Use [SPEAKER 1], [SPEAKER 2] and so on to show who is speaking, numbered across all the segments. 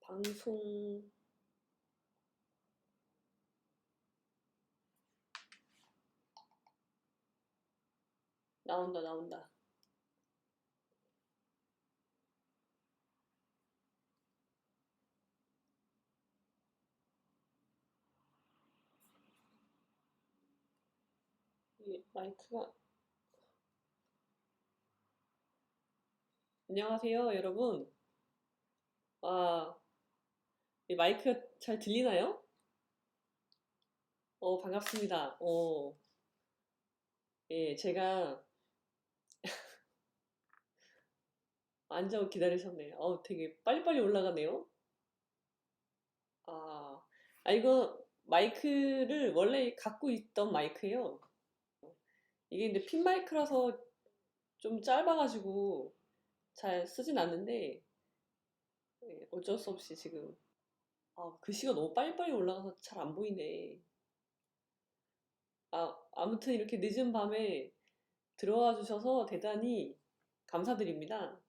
[SPEAKER 1] 방송 나온다. 이 마이크가 안녕하세요, 여러분. 아, 이 마이크가 잘 들리나요? 반갑습니다. 예, 제가 앉아 기다리셨네요. 되게 빨리빨리 올라가네요. 아, 이거 마이크를 원래 갖고 있던 마이크예요. 이게 근데 핀 마이크라서 좀 짧아가지고 잘 쓰진 않는데, 예, 어쩔 수 없이 지금, 글씨가 너무 빨리빨리 올라가서 잘 안 보이네. 아무튼 이렇게 늦은 밤에 들어와 주셔서 대단히 감사드립니다.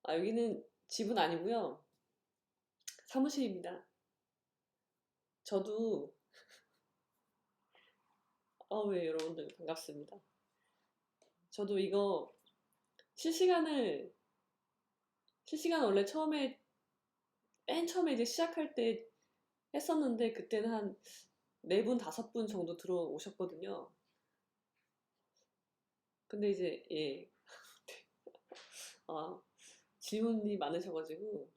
[SPEAKER 1] 여기는 집은 아니고요. 사무실입니다. 저도, 왜 여러분들 반갑습니다. 저도 이거 실시간을, 실시간 원래 맨 처음에 이제 시작할 때 했었는데 그때는 한 4분, 5분 정도 들어오셨거든요. 근데 이제, 예, 아, 질문이 많으셔가지고.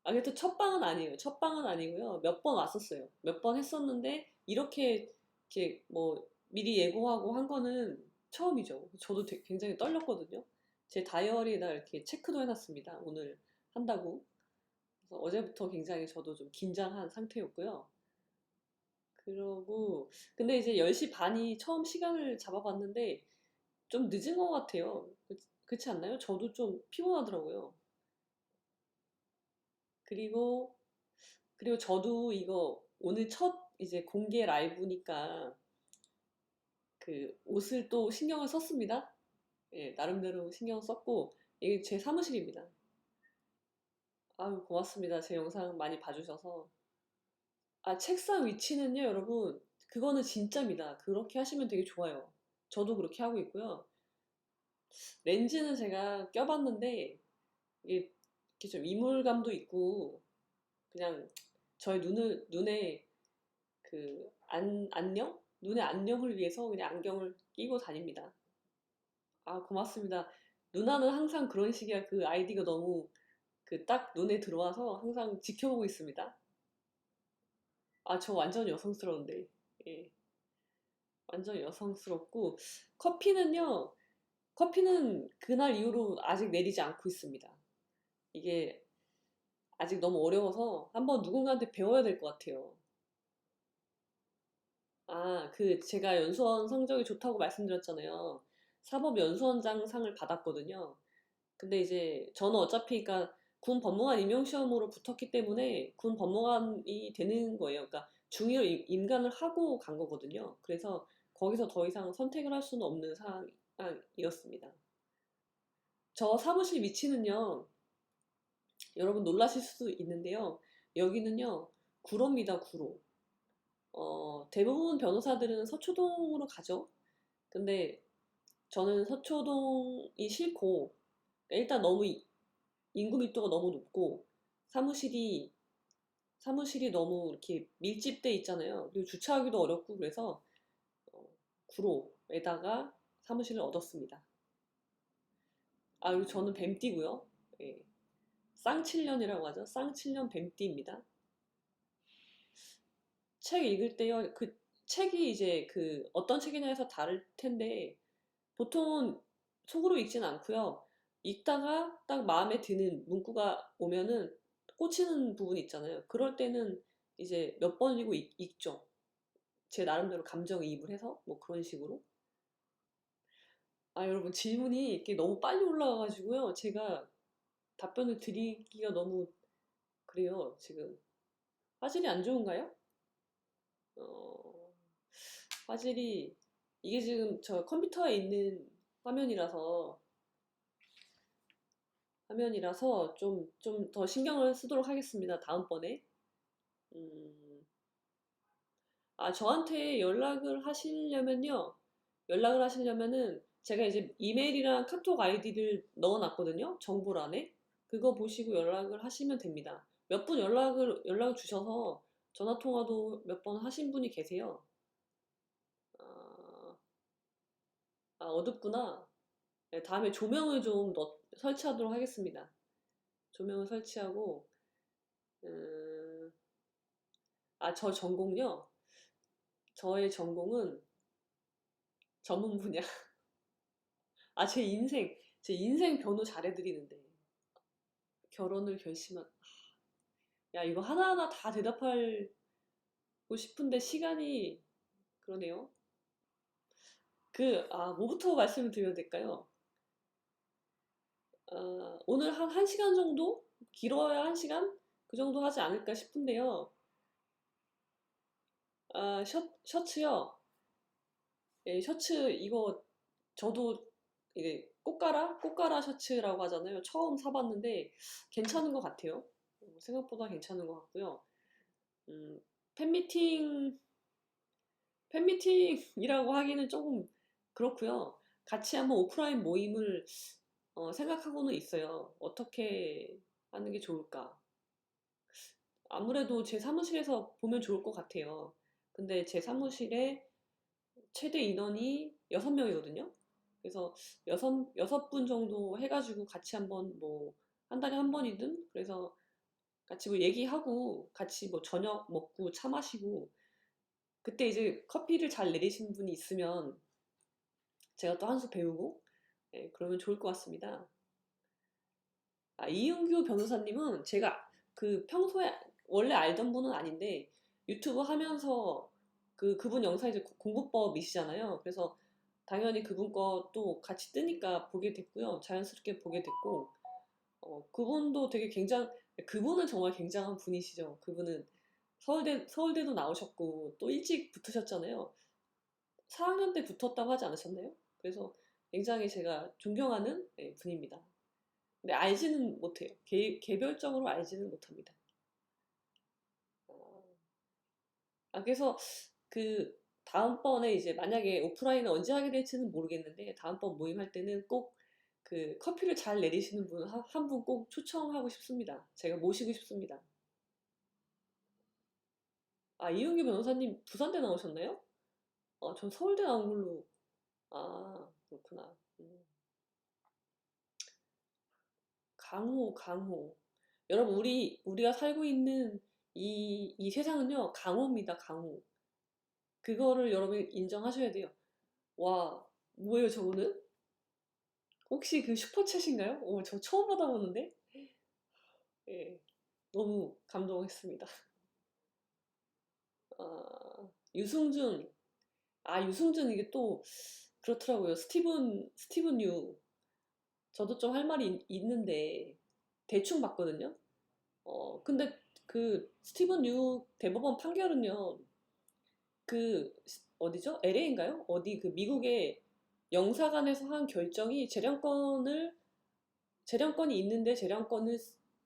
[SPEAKER 1] 그래도 첫 방은 아니에요. 첫 방은 아니고요. 몇 번 왔었어요. 몇 번 했었는데, 이렇게 뭐, 미리 예고하고 한 거는 처음이죠. 저도 굉장히 떨렸거든요. 제 다이어리에다 이렇게 체크도 해놨습니다. 오늘 한다고. 그래서 어제부터 굉장히 저도 좀 긴장한 상태였고요. 그러고, 근데 이제 10시 반이 처음 시간을 잡아봤는데, 좀 늦은 것 같아요. 그렇지 않나요? 저도 좀 피곤하더라고요. 그리고 저도 이거 오늘 첫 이제 공개 라이브니까 그 옷을 또 신경을 썼습니다. 예, 나름대로 신경 썼고, 이게 제 사무실입니다. 아유, 고맙습니다. 제 영상 많이 봐주셔서. 책상 위치는요, 여러분, 그거는 진짜입니다. 그렇게 하시면 되게 좋아요. 저도 그렇게 하고 있고요. 렌즈는 제가 껴봤는데, 이게 이렇게 좀 이물감도 있고, 그냥 저의 눈에 안녕? 눈의 안녕을 위해서 그냥 안경을 끼고 다닙니다. 고맙습니다. 누나는 항상 그런 식이야. 그 아이디가 너무 딱 눈에 들어와서 항상 지켜보고 있습니다. 저 완전 여성스러운데. 예, 완전 여성스럽고, 커피는요, 커피는 그날 이후로 아직 내리지 않고 있습니다. 이게 아직 너무 어려워서 한번 누군가한테 배워야 될 것 같아요. 제가 연수원 성적이 좋다고 말씀드렸잖아요. 사법연수원장 상을 받았거든요. 근데 이제 저는 어차피 그러니까 군 법무관 임용 시험으로 붙었기 때문에 군 법무관이 되는 거예요. 그러니까 중위로 임관을 하고 간 거거든요. 그래서 거기서 더 이상 선택을 할 수는 없는 상황이었습니다. 저 사무실 위치는요, 여러분 놀라실 수도 있는데요. 여기는요, 구로입니다, 구로. 대부분 변호사들은 서초동으로 가죠. 근데 저는 서초동이 싫고, 일단 너무 인구密도가 너무 높고, 사무실이, 사무실이 너무 이렇게 밀집돼 있잖아요. 그리고 주차하기도 어렵고, 그래서, 어, 구로에다가 사무실을 얻었습니다. 그리고 저는 뱀띠고요. 예. 쌍칠년이라고 하죠. 쌍칠년 뱀띠입니다. 책 읽을 때요, 그 책이 이제 어떤 책이냐 해서 다를 텐데, 보통은 속으로 읽진 않고요. 읽다가 딱 마음에 드는 문구가 오면은 꽂히는 부분이 있잖아요. 그럴 때는 이제 몇 번 읽고 읽죠. 제 나름대로 감정이입을 해서 뭐 그런 식으로. 여러분 질문이 이렇게 너무 빨리 올라와가지고요. 제가 답변을 드리기가 너무 그래요. 지금 화질이 안 좋은가요? 어, 화질이 이게 지금 저 컴퓨터에 있는 화면이라서 화면이라서 좀 더 신경을 쓰도록 하겠습니다. 다음번에. 음, 저한테 연락을 하시려면은 제가 이제 이메일이랑 카톡 아이디를 넣어놨거든요. 정보란에. 그거 보시고 연락을 하시면 됩니다. 몇 분 연락을 주셔서 전화 통화도 몇 번 하신 분이 계세요. 아, 어둡구나. 네, 다음에 조명을 좀 설치하도록 하겠습니다. 조명을 설치하고, 음, 저 전공요? 저의 전공은 전문 분야. 제 인생 변호 잘해드리는데. 결혼을 결심한, 야, 이거 하나하나 다 대답하고 싶은데 시간이, 그러네요. 뭐부터 말씀을 드려야 될까요? 오늘 한 1시간 정도? 길어야 1시간? 그 정도 하지 않을까 싶은데요. 셔츠요. 예, 셔츠, 이거, 저도, 이게, 꽃가라 셔츠라고 하잖아요. 처음 사봤는데, 괜찮은 것 같아요. 생각보다 괜찮은 것 같고요. 음, 팬미팅, 팬미팅이라고 하기는 조금 그렇고요. 같이 한번 오프라인 모임을 생각하고는 있어요. 어떻게 하는 게 좋을까? 아무래도 제 사무실에서 보면 좋을 것 같아요. 근데 제 사무실에 최대 인원이 6명이거든요. 그래서 여섯 분 정도 해가지고 같이 한번 뭐, 한 달에 한 번이든, 그래서 같이 뭐 얘기하고, 같이 뭐 저녁 먹고 차 마시고, 그때 이제 커피를 잘 내리신 분이 있으면 제가 또 한 수 배우고, 예, 그러면 좋을 것 같습니다. 이은규 변호사님은 제가 평소에 원래 알던 분은 아닌데 유튜브 하면서 그분 영상 이제 공부법이시잖아요. 그래서 당연히 그분 것도 같이 뜨니까 보게 됐고요. 자연스럽게 보게 됐고, 그분은 정말 굉장한 분이시죠. 그분은 서울대도 나오셨고 또 일찍 붙으셨잖아요. 4학년 때 붙었다고 하지 않으셨나요? 그래서 굉장히 제가 존경하는, 예, 분입니다. 근데 알지는 못해요. 개별적으로 알지는 못합니다. 어, 그래서 그 다음번에 이제 만약에 오프라인을 언제 하게 될지는 모르겠는데 다음번 모임할 때는 꼭 커피를 잘 내리시는 분 한 분 꼭 초청하고 싶습니다. 제가 모시고 싶습니다. 이은규 변호사님 부산대 나오셨나요? 전 서울대 나온 걸로. 그렇구나. 강호. 여러분, 우리가 살고 있는 이 세상은요, 강호입니다, 강호. 그거를 여러분 인정하셔야 돼요. 와, 뭐예요, 저거는? 혹시 슈퍼챗인가요? 저 처음 받아보는데? 예, 너무 감동했습니다. 유승준. 유승준 이게 또 그렇더라고요. 스티븐 유. 저도 좀 할 말이 있는데, 대충 봤거든요. 근데 스티븐 유 대법원 판결은요, 어디죠? LA인가요? 어디 미국의 영사관에서 한 결정이 재량권이 있는데 재량권을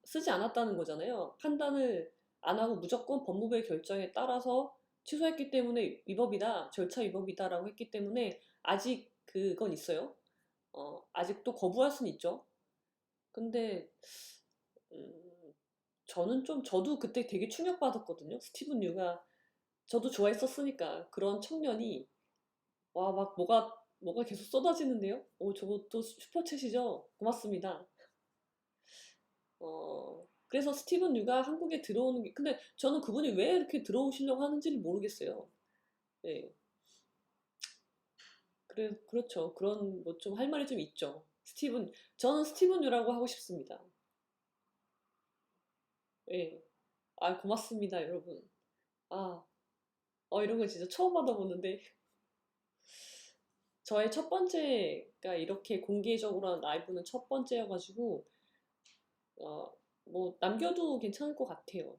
[SPEAKER 1] 쓰지 않았다는 거잖아요. 판단을 안 하고 무조건 법무부의 결정에 따라서 취소했기 때문에 위법이다, 절차 위법이다라고 했기 때문에 아직 그건 있어요. 아직도 거부할 수는 있죠. 근데 음, 저도 그때 되게 충격받았거든요. 스티븐 유가 저도 좋아했었으니까 그런 청년이 와, 막 뭐가 계속 쏟아지는데요? 저것도 슈퍼챗이죠? 고맙습니다. 그래서 스티븐 유가 한국에 들어오는 게, 근데 저는 그분이 왜 이렇게 들어오시려고 하는지를 모르겠어요. 네. 그렇죠. 그런, 뭐 좀 할 말이 좀 있죠. 저는 스티븐 유라고 하고 싶습니다. 예. 고맙습니다, 여러분. 아, 이런 거 진짜 처음 받아보는데. 저의 첫 번째가 이렇게 공개적으로 한 라이브는 첫 번째여가지고, 어, 뭐, 남겨도 괜찮을 것 같아요.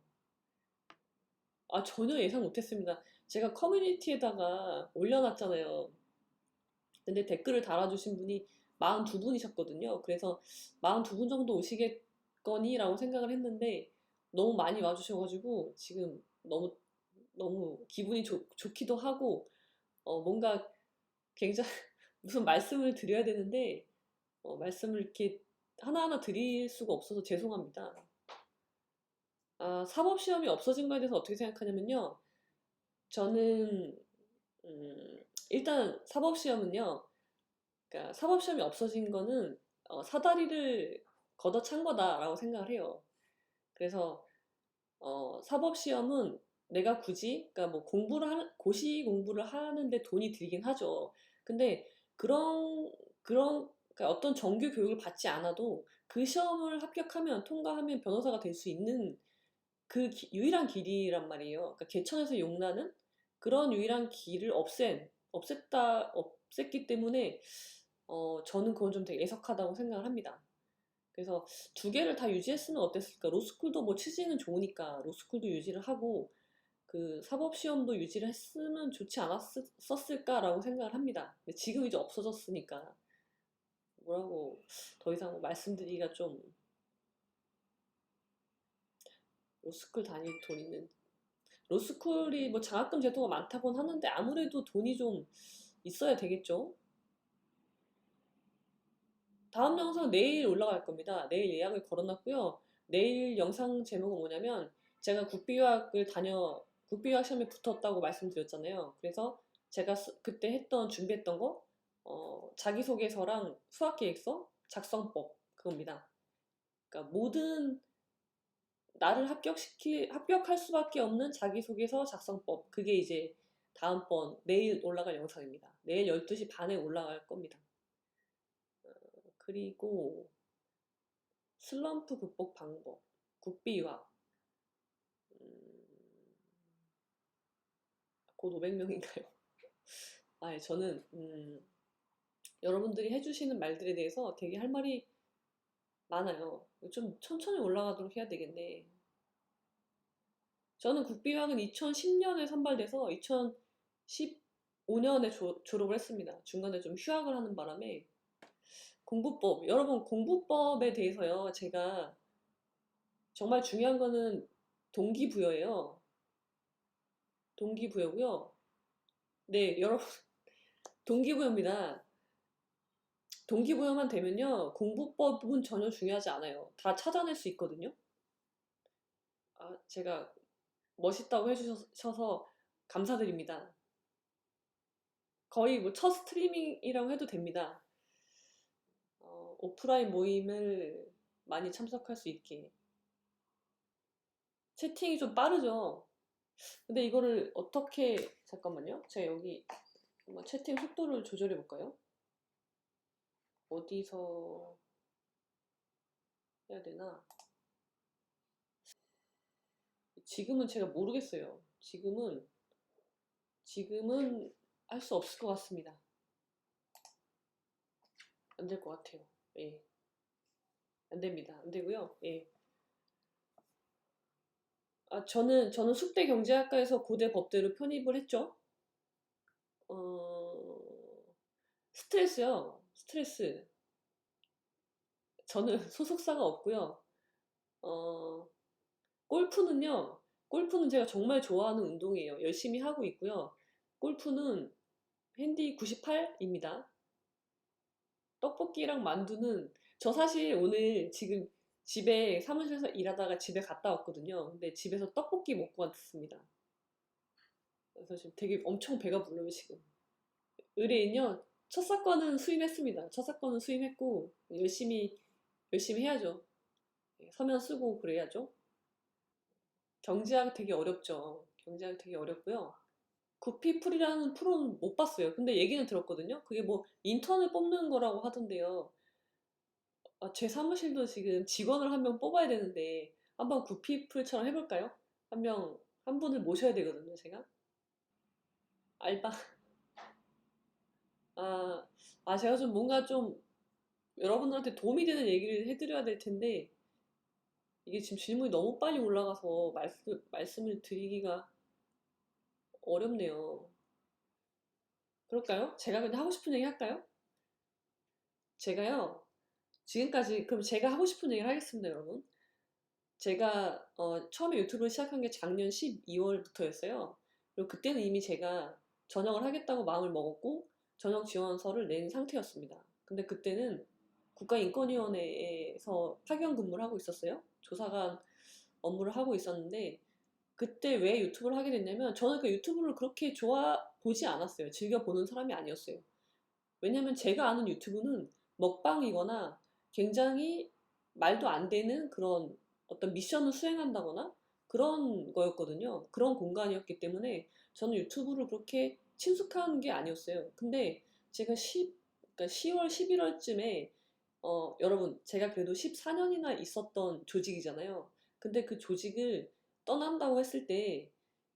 [SPEAKER 1] 전혀 예상 못했습니다. 제가 커뮤니티에다가 올려놨잖아요. 근데 댓글을 달아주신 분이 42분이셨거든요. 그래서 42분 정도 오시겠거니라고 생각을 했는데 너무 많이 와주셔가지고 지금 너무 기분이 좋기도 하고 뭔가 굉장히 무슨 말씀을 드려야 되는데 말씀을 이렇게 하나하나 드릴 수가 없어서 죄송합니다. 사법시험이 없어진 거에 대해서 어떻게 생각하냐면요. 저는 일단 사법시험은요. 그러니까 사법시험이 없어진 거는 사다리를 걷어찬 거다라고 생각을 해요. 그래서 사법시험은 내가 굳이 그러니까 뭐 고시 공부를 하는데 돈이 들긴 하죠. 근데 그런 그러니까 어떤 정규 교육을 받지 않아도 그 시험을 합격하면 통과하면 변호사가 될 수 있는 그 유일한 길이란 말이에요. 그러니까 개천에서 용나는 그런 유일한 길을 없앴기 때문에 저는 그건 좀 되게 애석하다고 생각을 합니다. 그래서 두 개를 다 유지했으면 어땠을까? 로스쿨도 뭐 취지는 좋으니까 로스쿨도 유지를 하고 그 사법시험도 유지를 했으면 좋지 않았었을까라고 생각을 합니다. 근데 지금 이제 없어졌으니까 뭐라고 더 이상 뭐 말씀드리기가 좀 로스쿨 다닐 돈 있는 로스쿨이 뭐 장학금 제도가 많다고는 하는데 아무래도 돈이 좀 있어야 되겠죠? 다음 영상 내일 올라갈 겁니다. 내일 예약을 걸어놨고요. 내일 영상 제목은 뭐냐면 제가 국비유학 시험에 붙었다고 말씀드렸잖아요. 그래서 제가 그때 준비했던 거 자기소개서랑 수학계획서 작성법 그겁니다. 그러니까 모든 나를 합격할 수밖에 없는 자기소개서 작성법. 그게 이제 다음번 내일 올라갈 영상입니다. 내일 12시 반에 올라갈 겁니다. 그리고 슬럼프 극복 방법, 국비유학. 곧 500명인가요? 저는 여러분들이 해주시는 말들에 대해서 되게 할 말이 많아요. 좀 천천히 올라가도록 해야 되겠네. 저는 국비유학은 2010년에 선발돼서 2015년에 졸업을 했습니다. 중간에 좀 휴학을 하는 바람에 여러분 공부법에 대해서요. 제가 정말 중요한 거는 동기부여예요. 동기부여고요. 네, 여러분 동기부여입니다. 동기부여만 되면요. 공부법은 전혀 중요하지 않아요. 다 찾아낼 수 있거든요. 제가 멋있다고 해주셔서 감사드립니다. 거의 뭐 첫 스트리밍이라고 해도 됩니다. 오프라인 모임을 많이 참석할 수 있게. 채팅이 좀 빠르죠? 근데 이거를 잠깐만요. 제가 여기 한번 채팅 속도를 조절해 볼까요? 어디서 해야 되나? 지금은 제가 모르겠어요. 지금은 할 수 없을 것 같습니다. 안 될 것 같아요. 예. 안 됩니다. 안 되고요. 예. 저는 숙대 경제학과에서 고대 법대로 편입을 했죠. 어, 스트레스요. 스트레스. 저는 소속사가 없고요. 어, 골프는 제가 정말 좋아하는 운동이에요. 열심히 하고 있고요. 골프는 핸디 98입니다. 떡볶이랑 만두는 저 사실 오늘 지금 집에 사무실에서 일하다가 집에 갔다 왔거든요. 근데 집에서 떡볶이 먹고 왔습니다. 그래서 지금 되게 엄청 배가 불러요, 지금. 의뢰인요, 첫 사건은 수임했습니다. 첫 사건은 수임했고, 열심히 해야죠. 서면 쓰고 그래야죠. 경제학 되게 어렵죠. 경제학 되게 어렵고요. 구피풀이라는 프로는 못 봤어요. 근데 얘기는 들었거든요. 그게 뭐 인턴을 뽑는 거라고 하던데요. 제 사무실도 지금 직원을 한 명 뽑아야 되는데 한번 구피풀처럼 해볼까요? 한 분을 모셔야 되거든요, 제가. 알바. 제가 좀 뭔가 좀 여러분들한테 도움이 되는 얘기를 해드려야 될 텐데 이게 지금 질문이 너무 빨리 올라가서 말씀을 드리기가 어렵네요. 그럴까요? 제가 그냥 하고 싶은 얘기 할까요? 제가요, 지금까지, 그럼 제가 하고 싶은 얘기를 하겠습니다, 여러분. 제가 처음에 유튜브를 시작한 게 작년 12월부터였어요. 그리고 그때는 이미 제가 전역을 하겠다고 마음을 먹었고 전역 지원서를 낸 상태였습니다. 근데 그때는 국가인권위원회에서 파견 근무를 하고 있었어요. 조사관 업무를 하고 있었는데 그때 왜 유튜브를 하게 됐냐면 저는 그 유튜브를 그렇게 좋아 보지 않았어요. 즐겨 보는 사람이 아니었어요. 왜냐면 제가 아는 유튜브는 먹방이거나 굉장히 말도 안 되는 그런 어떤 미션을 수행한다거나 그런 거였거든요. 그런 공간이었기 때문에 저는 유튜브를 그렇게 친숙한 게 아니었어요. 근데 제가 그러니까 10월, 11월쯤에 여러분 제가 그래도 14년이나 있었던 조직이잖아요. 근데 그 조직을 떠난다고 했을 때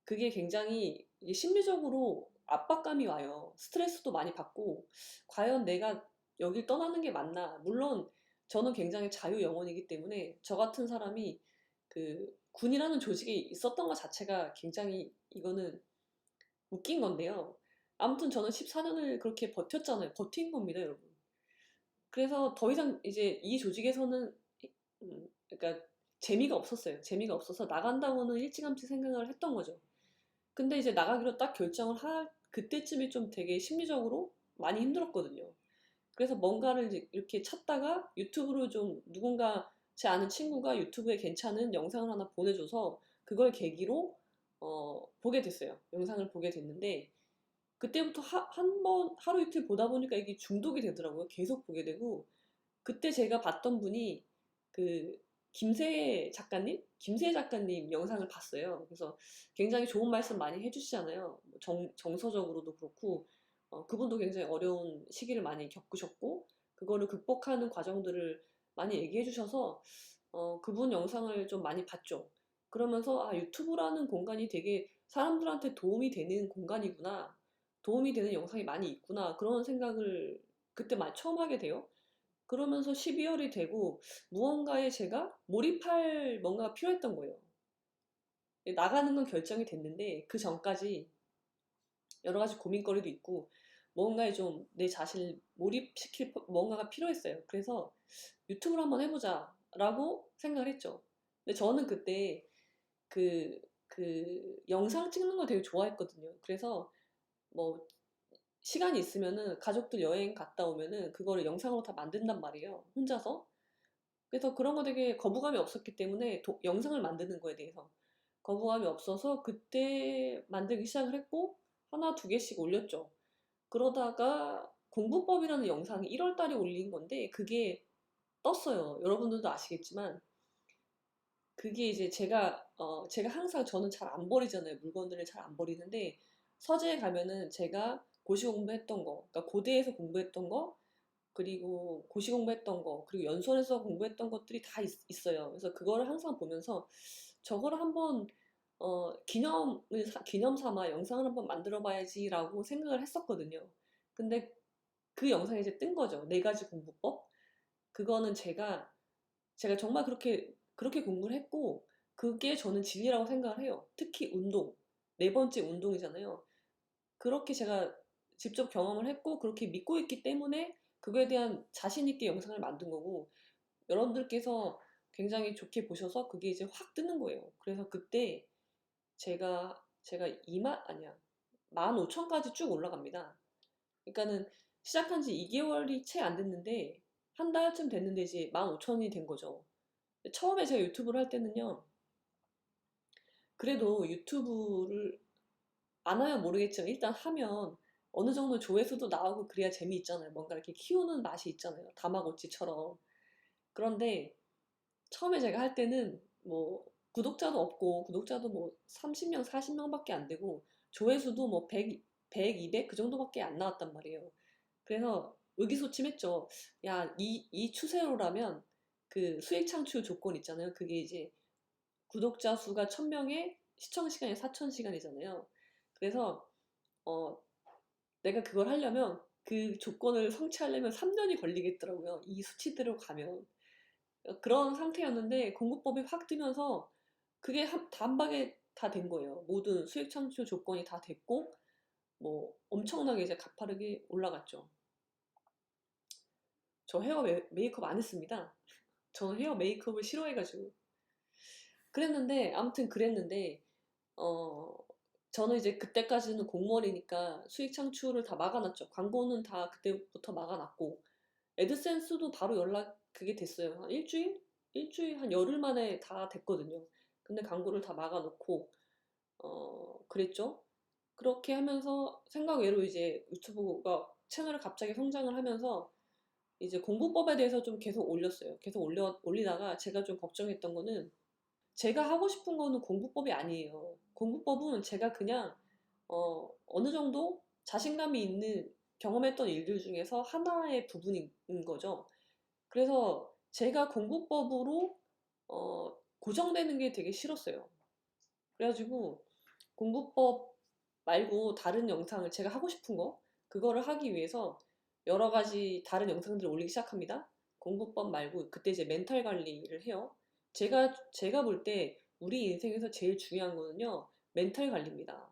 [SPEAKER 1] 그게 굉장히 이게 심리적으로 압박감이 와요. 스트레스도 많이 받고 과연 내가 여길 떠나는 게 맞나? 물론 저는 굉장히 자유 영혼이기 때문에 저 같은 사람이 그 군이라는 조직에 있었던 것 자체가 굉장히 이거는 웃긴 건데요. 아무튼 저는 14년을 그렇게 버텼잖아요. 버틴 겁니다, 여러분. 그래서 더 이상 이제 이 조직에서는 그러니까 재미가 없었어요. 재미가 없어서 나간다고는 일찌감치 생각을 했던 거죠. 근데 이제 나가기로 딱 결정을 할 그때쯤이 좀 되게 심리적으로 많이 힘들었거든요. 그래서 뭔가를 이제 이렇게 찾다가 유튜브로 좀 누군가 제 아는 친구가 유튜브에 괜찮은 영상을 하나 보내줘서 그걸 계기로 보게 됐어요. 영상을 보게 됐는데 그때부터 한 번 하루 이틀 보다 보니까 이게 중독이 되더라고요. 계속 보게 되고 그때 제가 봤던 분이 그 김세 작가님 영상을 봤어요. 그래서 굉장히 좋은 말씀 많이 해주시잖아요. 뭐 정서적으로도 그렇고 그분도 굉장히 어려운 시기를 많이 겪으셨고 그거를 극복하는 과정들을 많이 얘기해 주셔서 그분 영상을 좀 많이 봤죠. 그러면서 아 유튜브라는 공간이 되게 사람들한테 도움이 되는 공간이구나. 도움이 되는 영상이 많이 있구나. 그런 생각을 그때 처음 하게 돼요. 그러면서 12월이 되고 무언가에 제가 몰입할 뭔가가 필요했던 거예요. 나가는 건 결정이 됐는데 그 전까지 여러 가지 고민거리도 있고 뭔가에 좀 내 자신을 몰입시킬 뭔가가 필요했어요. 그래서 유튜브를 한번 해보자 라고 생각을 했죠. 근데 저는 그때 그 영상 찍는 걸 되게 좋아했거든요. 그래서 뭐 시간이 있으면은 가족들 여행 갔다 오면은 그거를 영상으로 다 만든단 말이에요. 혼자서. 그래서 그런 거 되게 거부감이 없었기 때문에 영상을 만드는 거에 대해서 거부감이 없어서 그때 만들기 시작을 했고 하나 두 개씩 올렸죠. 그러다가 공부법이라는 영상이 1월 달에 올린 건데 그게 떴어요. 여러분들도 아시겠지만 그게 이제 제가 항상 저는 잘 안 버리잖아요. 물건들을 잘 안 버리는데 서재에 가면은 제가 고시 공부했던 거, 그러니까 고대에서 공부했던 거, 그리고 고시 공부했던 거, 그리고 연수원에서 공부했던 것들이 다 있어요. 그래서 그거를 항상 보면서 저거를 한번 기념 삼아 영상을 한번 만들어 봐야지라고 생각을 했었거든요. 근데 그 영상이 이제 뜬 거죠. 네 가지 공부법. 그거는 제가 정말 그렇게 공부를 했고, 그게 저는 진리라고 생각을 해요. 특히 운동. 네 번째 운동이잖아요. 그렇게 제가 직접 경험을 했고, 그렇게 믿고 있기 때문에 그거에 대한 자신 있게 영상을 만든 거고, 여러분들께서 굉장히 좋게 보셔서 그게 이제 확 뜨는 거예요. 그래서 그때 제가 15,000까지 쭉 올라갑니다. 그러니까는 시작한 지 2개월이 채 안 됐는데, 한 달쯤 됐는데 이제 15,000이 된 거죠. 처음에 제가 유튜브를 할 때는요, 그래도 유튜브를 안 하면 모르겠지만 일단 하면 어느 정도 조회수도 나오고 그래야 재미있잖아요. 뭔가 이렇게 키우는 맛이 있잖아요. 다마고치처럼. 그런데 처음에 제가 할 때는 뭐 구독자도 없고 구독자도 뭐 30명, 40명밖에 안 되고 조회수도 뭐 100, 200 그 정도밖에 안 나왔단 말이에요. 그래서 의기소침했죠. 야, 이 추세로라면 그 수익 창출 조건 있잖아요. 그게 이제 구독자 수가 1000명에 시청 시간이 4000시간이잖아요. 그래서 어, 내가 그걸 하려면 그 조건을 성취하려면 3년이 걸리겠더라고요. 이 수치대로 가면. 그런 상태였는데 공부법이 확 뜨면서 그게 단박에 다 된 거예요. 모든 수익 창출 조건이 다 됐고 뭐 엄청나게 이제 가파르게 올라갔죠. 저 헤어 메이크업 안 했습니다. 저는 헤어 메이크업을 싫어해가지고. 그랬는데, 아무튼 그랬는데, 어, 저는 이제 그때까지는 공무원이니까 수익 창출을 다 막아놨죠. 광고는 다 그때부터 막아놨고, 애드센스도 바로 연락 그게 됐어요. 한 일주일? 일주일, 한 열흘 만에 다 됐거든요. 근데 광고를 다 막아놓고, 그랬죠. 그렇게 하면서 생각 외로 이제 유튜브가 채널을 갑자기 성장을 하면서 이제 공부법에 대해서 좀 계속 올렸어요. 계속 올리다가 제가 좀 걱정했던 거는 제가 하고 싶은 거는 공부법이 아니에요. 공부법은 제가 그냥 어느 정도 자신감이 있는 경험했던 일들 중에서 하나의 부분인 거죠. 그래서 제가 공부법으로 고정되는 게 되게 싫었어요. 그래가지고 공부법 말고 다른 영상을 제가 하고 싶은 거 그거를 하기 위해서 여러 가지 다른 영상들을 올리기 시작합니다. 공부법 말고 그때 이제 멘탈 관리를 해요. 제가 볼 때 우리 인생에서 제일 중요한 거는요. 멘탈 관리입니다.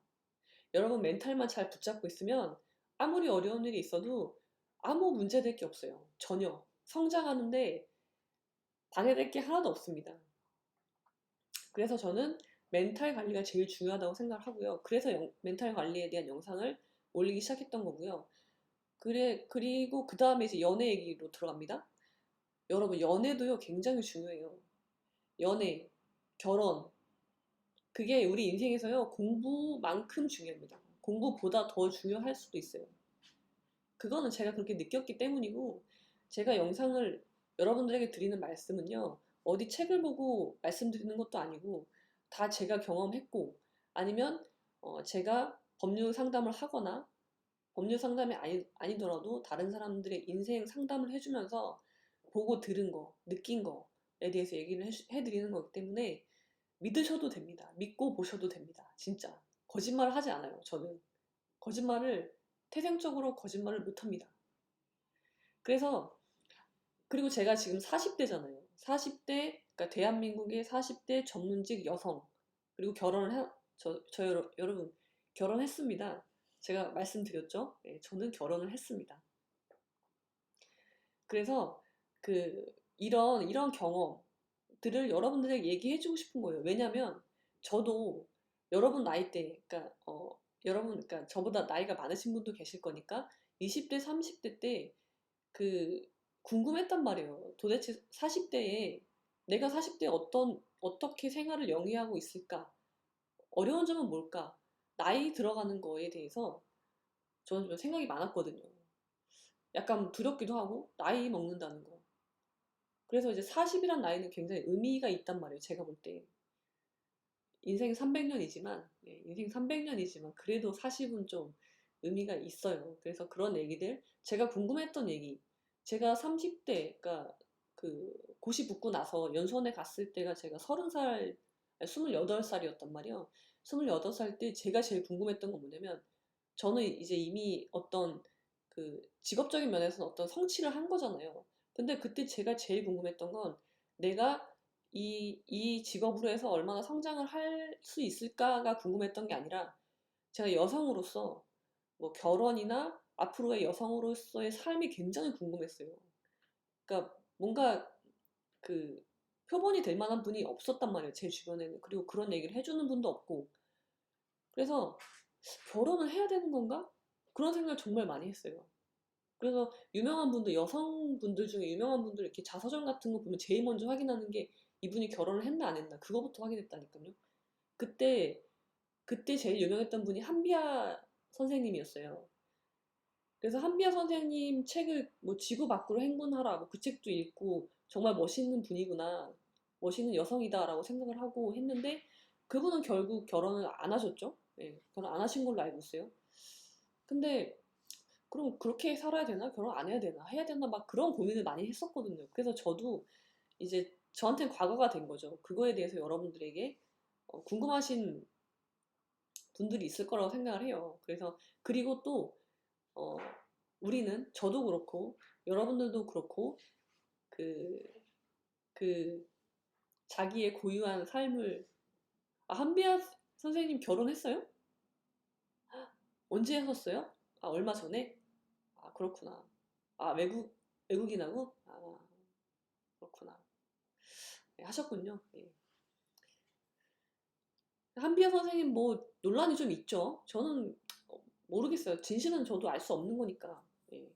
[SPEAKER 1] 여러분 멘탈만 잘 붙잡고 있으면 아무리 어려운 일이 있어도 아무 문제될 게 없어요. 전혀. 성장하는데 방해될 게 하나도 없습니다. 그래서 저는 멘탈 관리가 제일 중요하다고 생각을 하고요. 그래서 멘탈 관리에 대한 영상을 올리기 시작했던 거고요. 그리고 그 다음에 이제 연애 얘기로 들어갑니다. 여러분, 연애도요, 굉장히 중요해요. 연애, 결혼. 그게 우리 인생에서요, 공부만큼 중요합니다. 공부보다 더 중요할 수도 있어요. 그거는 제가 그렇게 느꼈기 때문이고, 제가 영상을 여러분들에게 드리는 말씀은요, 어디 책을 보고 말씀드리는 것도 아니고, 다 제가 경험했고, 아니면 제가 법률 상담을 하거나, 법률 상담이 아니더라도 다른 사람들의 인생 상담을 해주면서 보고 들은 거, 느낀 거에 대해서 얘기를 해드리는 거기 때문에 믿으셔도 됩니다. 믿고 보셔도 됩니다. 진짜. 거짓말을 하지 않아요, 저는. 거짓말을, 태생적으로 거짓말을 못합니다. 그래서 그리고 제가 지금 40대잖아요. 40대, 그러니까 대한민국의 40대 전문직 여성. 그리고 여러분, 결혼했습니다. 제가 말씀드렸죠? 네, 저는 결혼을 했습니다. 그래서 이런 경험들을 여러분들에게 얘기해주고 싶은 거예요. 왜냐면 저도 여러분 나이대, 그러니까, 그러니까 저보다 나이가 많으신 분도 계실 거니까 20대, 30대 때 그 궁금했단 말이에요. 도대체 40대에 내가 40대에 어떻게 생활을 영위하고 있을까? 어려운 점은 뭘까? 나이 들어가는 거에 대해서 저는 좀 생각이 많았거든요. 약간 두렵기도 하고 나이 먹는다는 거. 그래서 이제 40이란 나이는 굉장히 의미가 있단 말이에요. 제가 볼 때. 인생 300년이지만, 인생 300년이지만 그래도 40은 좀 의미가 있어요. 그래서 그런 얘기들, 제가 궁금했던 얘기, 제가 30대, 그러니까 고시 붙고 나서 연수원에 갔을 때가 제가 30살, 28살이었단 말이에요. 28살 때 제가 제일 궁금했던 건 뭐냐면, 저는 이제 이미 어떤 직업적인 면에서는 어떤 성취를 한 거잖아요. 근데 그때 제가 제일 궁금했던 건 내가 이 직업으로 해서 얼마나 성장을 할 수 있을까가 궁금했던 게 아니라 제가 여성으로서 뭐 결혼이나 앞으로의 여성으로서의 삶이 굉장히 궁금했어요. 그러니까 뭔가 그 표본이 될 만한 분이 없었단 말이에요. 제 주변에는. 그리고 그런 얘기를 해주는 분도 없고. 그래서 결혼을 해야 되는 건가? 그런 생각을 정말 많이 했어요. 그래서 유명한 분들, 여성분들 중에 유명한 분들 이렇게 자서전 같은 거 보면 제일 먼저 확인하는 게 이분이 결혼을 했나 안 했나 그거부터 확인했다니까요. 그때 그때 제일 유명했던 분이 한비아 선생님이었어요. 그래서 한비아 선생님 책을 뭐 지구 밖으로 행군하라 뭐 그 책도 읽고 정말 멋있는 분이구나 멋있는 여성이다라고 생각을 하고 했는데 그분은 결국 결혼을 안 하셨죠. 예, 결혼 안 하신 걸로 알고 있어요. 근데 그럼 그렇게 살아야 되나? 결혼 안 해야 되나? 해야 되나? 막 그런 고민을 많이 했었거든요. 그래서 저도 이제 저한테는 과거가 된 거죠. 그거에 대해서 여러분들에게 궁금하신 분들이 있을 거라고 생각을 해요. 그래서 그리고 또 어, 저도 그렇고 여러분들도 그렇고 그, 그 자기의 고유한 삶을 한비아 선생님 결혼했어요? 언제 하셨어요? 아, 얼마 전에? 아, 그렇구나. 아, 외국? 외국인하고? 아, 그렇구나. 네, 하셨군요. 예. 한비아 선생님 뭐 논란이 좀 있죠. 저는 모르겠어요. 진실은 저도 알 수 없는 거니까. 예.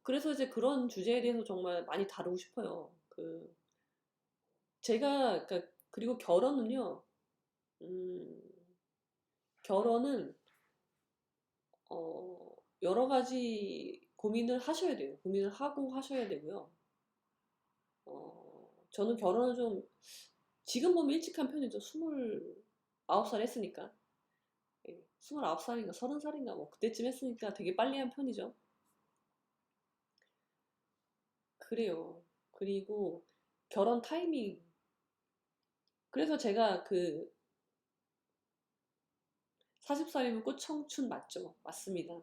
[SPEAKER 1] 그래서 이제 그런 주제에 대해서 정말 많이 다루고 싶어요. 제가 그러니까 그리고 결혼은요. 음, 결혼은 어, 여러 가지 고민을 하셔야 돼요. 고민을 하고 하셔야 되고요. 저는 결혼을 좀 지금 보면 일찍 한 편이죠. 29살 했으니까. 예, 29살인가 30살인가 뭐 그때쯤 했으니까 되게 빨리 한 편이죠. 그래요. 그리고 결혼 타이밍. 그래서 제가 40살이면 꽃청춘 맞죠? 맞습니다.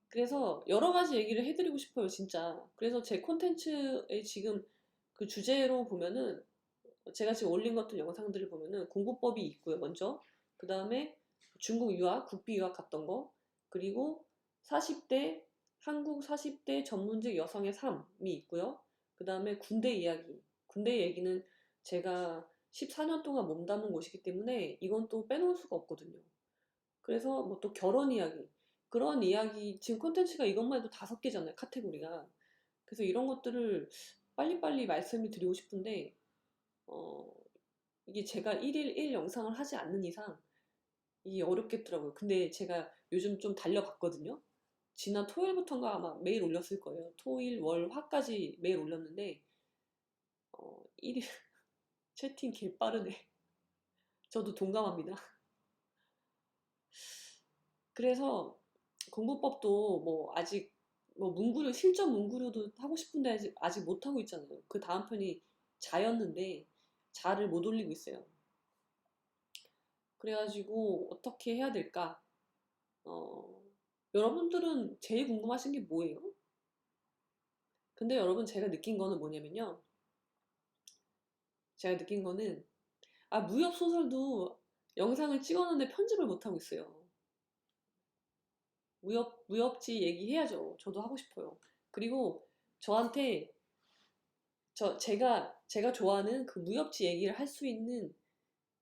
[SPEAKER 1] 그래서 여러 가지 얘기를 해드리고 싶어요, 진짜. 그래서 제 콘텐츠에 지금 그 주제로 보면은 제가 지금 올린 것들 영상들을 보면은 공부법이 있고요, 먼저. 그 다음에 중국 유학, 국비 유학 갔던 거. 그리고 40대, 한국 40대 전문직 여성의 삶이 있고요. 그 다음에 군대 이야기. 군대 얘기는 제가 14년 동안 몸담은 곳이기 때문에 이건 또 빼놓을 수가 없거든요. 그래서 뭐 또 결혼 이야기. 그런 이야기, 지금 콘텐츠가 이것만 해도 5개잖아요, 카테고리가. 그래서 이런 것들을 빨리빨리 말씀을 드리고 싶은데, 어, 이게 제가 1일 1 영상을 하지 않는 이상 이게 어렵겠더라고요. 근데 제가 요즘 좀 달려봤거든요. 지난 토요일부터인가 아마 매일 올렸을 거예요. 토일, 월, 화까지 매일 올렸는데, 1일 채팅 개 빠르네. 저도 동감합니다. 그래서 공부법도 뭐 아직 뭐 문구류, 실전 문구류도 하고 싶은데 아직 못하고 있잖아요. 그 다음 편이 자였는데 자를 못 올리고 있어요. 그래가지고 어떻게 해야 될까? 어, 여러분들은 제일 궁금하신 게 뭐예요? 근데 여러분 제가 느낀 거는 뭐냐면요. 제가 느낀 거는 무협 소설도 영상을 찍었는데 편집을 못하고 있어요. 무협지 얘기해야죠. 저도 하고 싶어요. 그리고 저한테 제가 좋아하는 그 무협지 얘기를 할 수 있는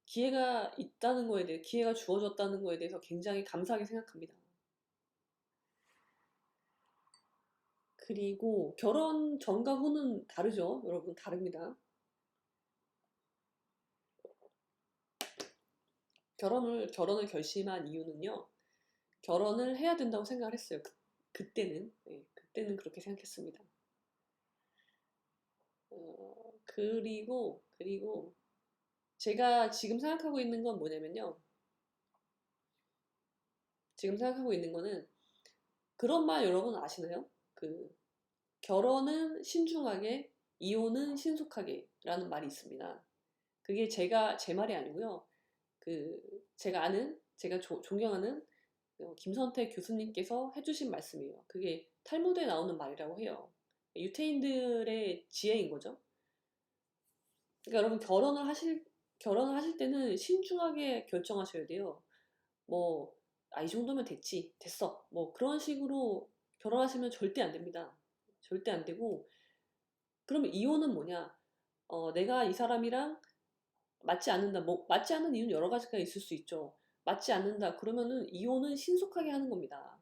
[SPEAKER 1] 기회가 있다는 거에 대해, 기회가 주어졌다는 거에 대해서 굉장히 감사하게 생각합니다. 그리고 결혼 전과 후는 다르죠. 여러분, 다릅니다. 결혼을 결심한 이유는요. 결혼을 해야 된다고 생각을 했어요. 그때는. 네, 그때는 그렇게 생각했습니다. 그리고 제가 지금 생각하고 있는 건 뭐냐면요. 지금 생각하고 있는 거는 그런 말 여러분 아시나요? 결혼은 신중하게, 이혼은 신속하게 라는 말이 있습니다. 그게 제 말이 아니고요. 제가 아는, 제가 존경하는 김선태 교수님께서 해주신 말씀이에요. 그게 탈무드에 나오는 말이라고 해요. 유태인들의 지혜인 거죠. 그러니까 여러분 결혼을 하실 때는 신중하게 결정하셔야 돼요. 뭐, 이 정도면 됐어. 뭐 그런 식으로 결혼하시면 절대 안 됩니다. 절대 안 되고, 그러면 이혼은 뭐냐? 내가 이 사람이랑 맞지 않는다. 뭐, 맞지 않는 이유는 여러 가지가 있을 수 있죠. 맞지 않는다. 그러면은 이혼은 신속하게 하는 겁니다.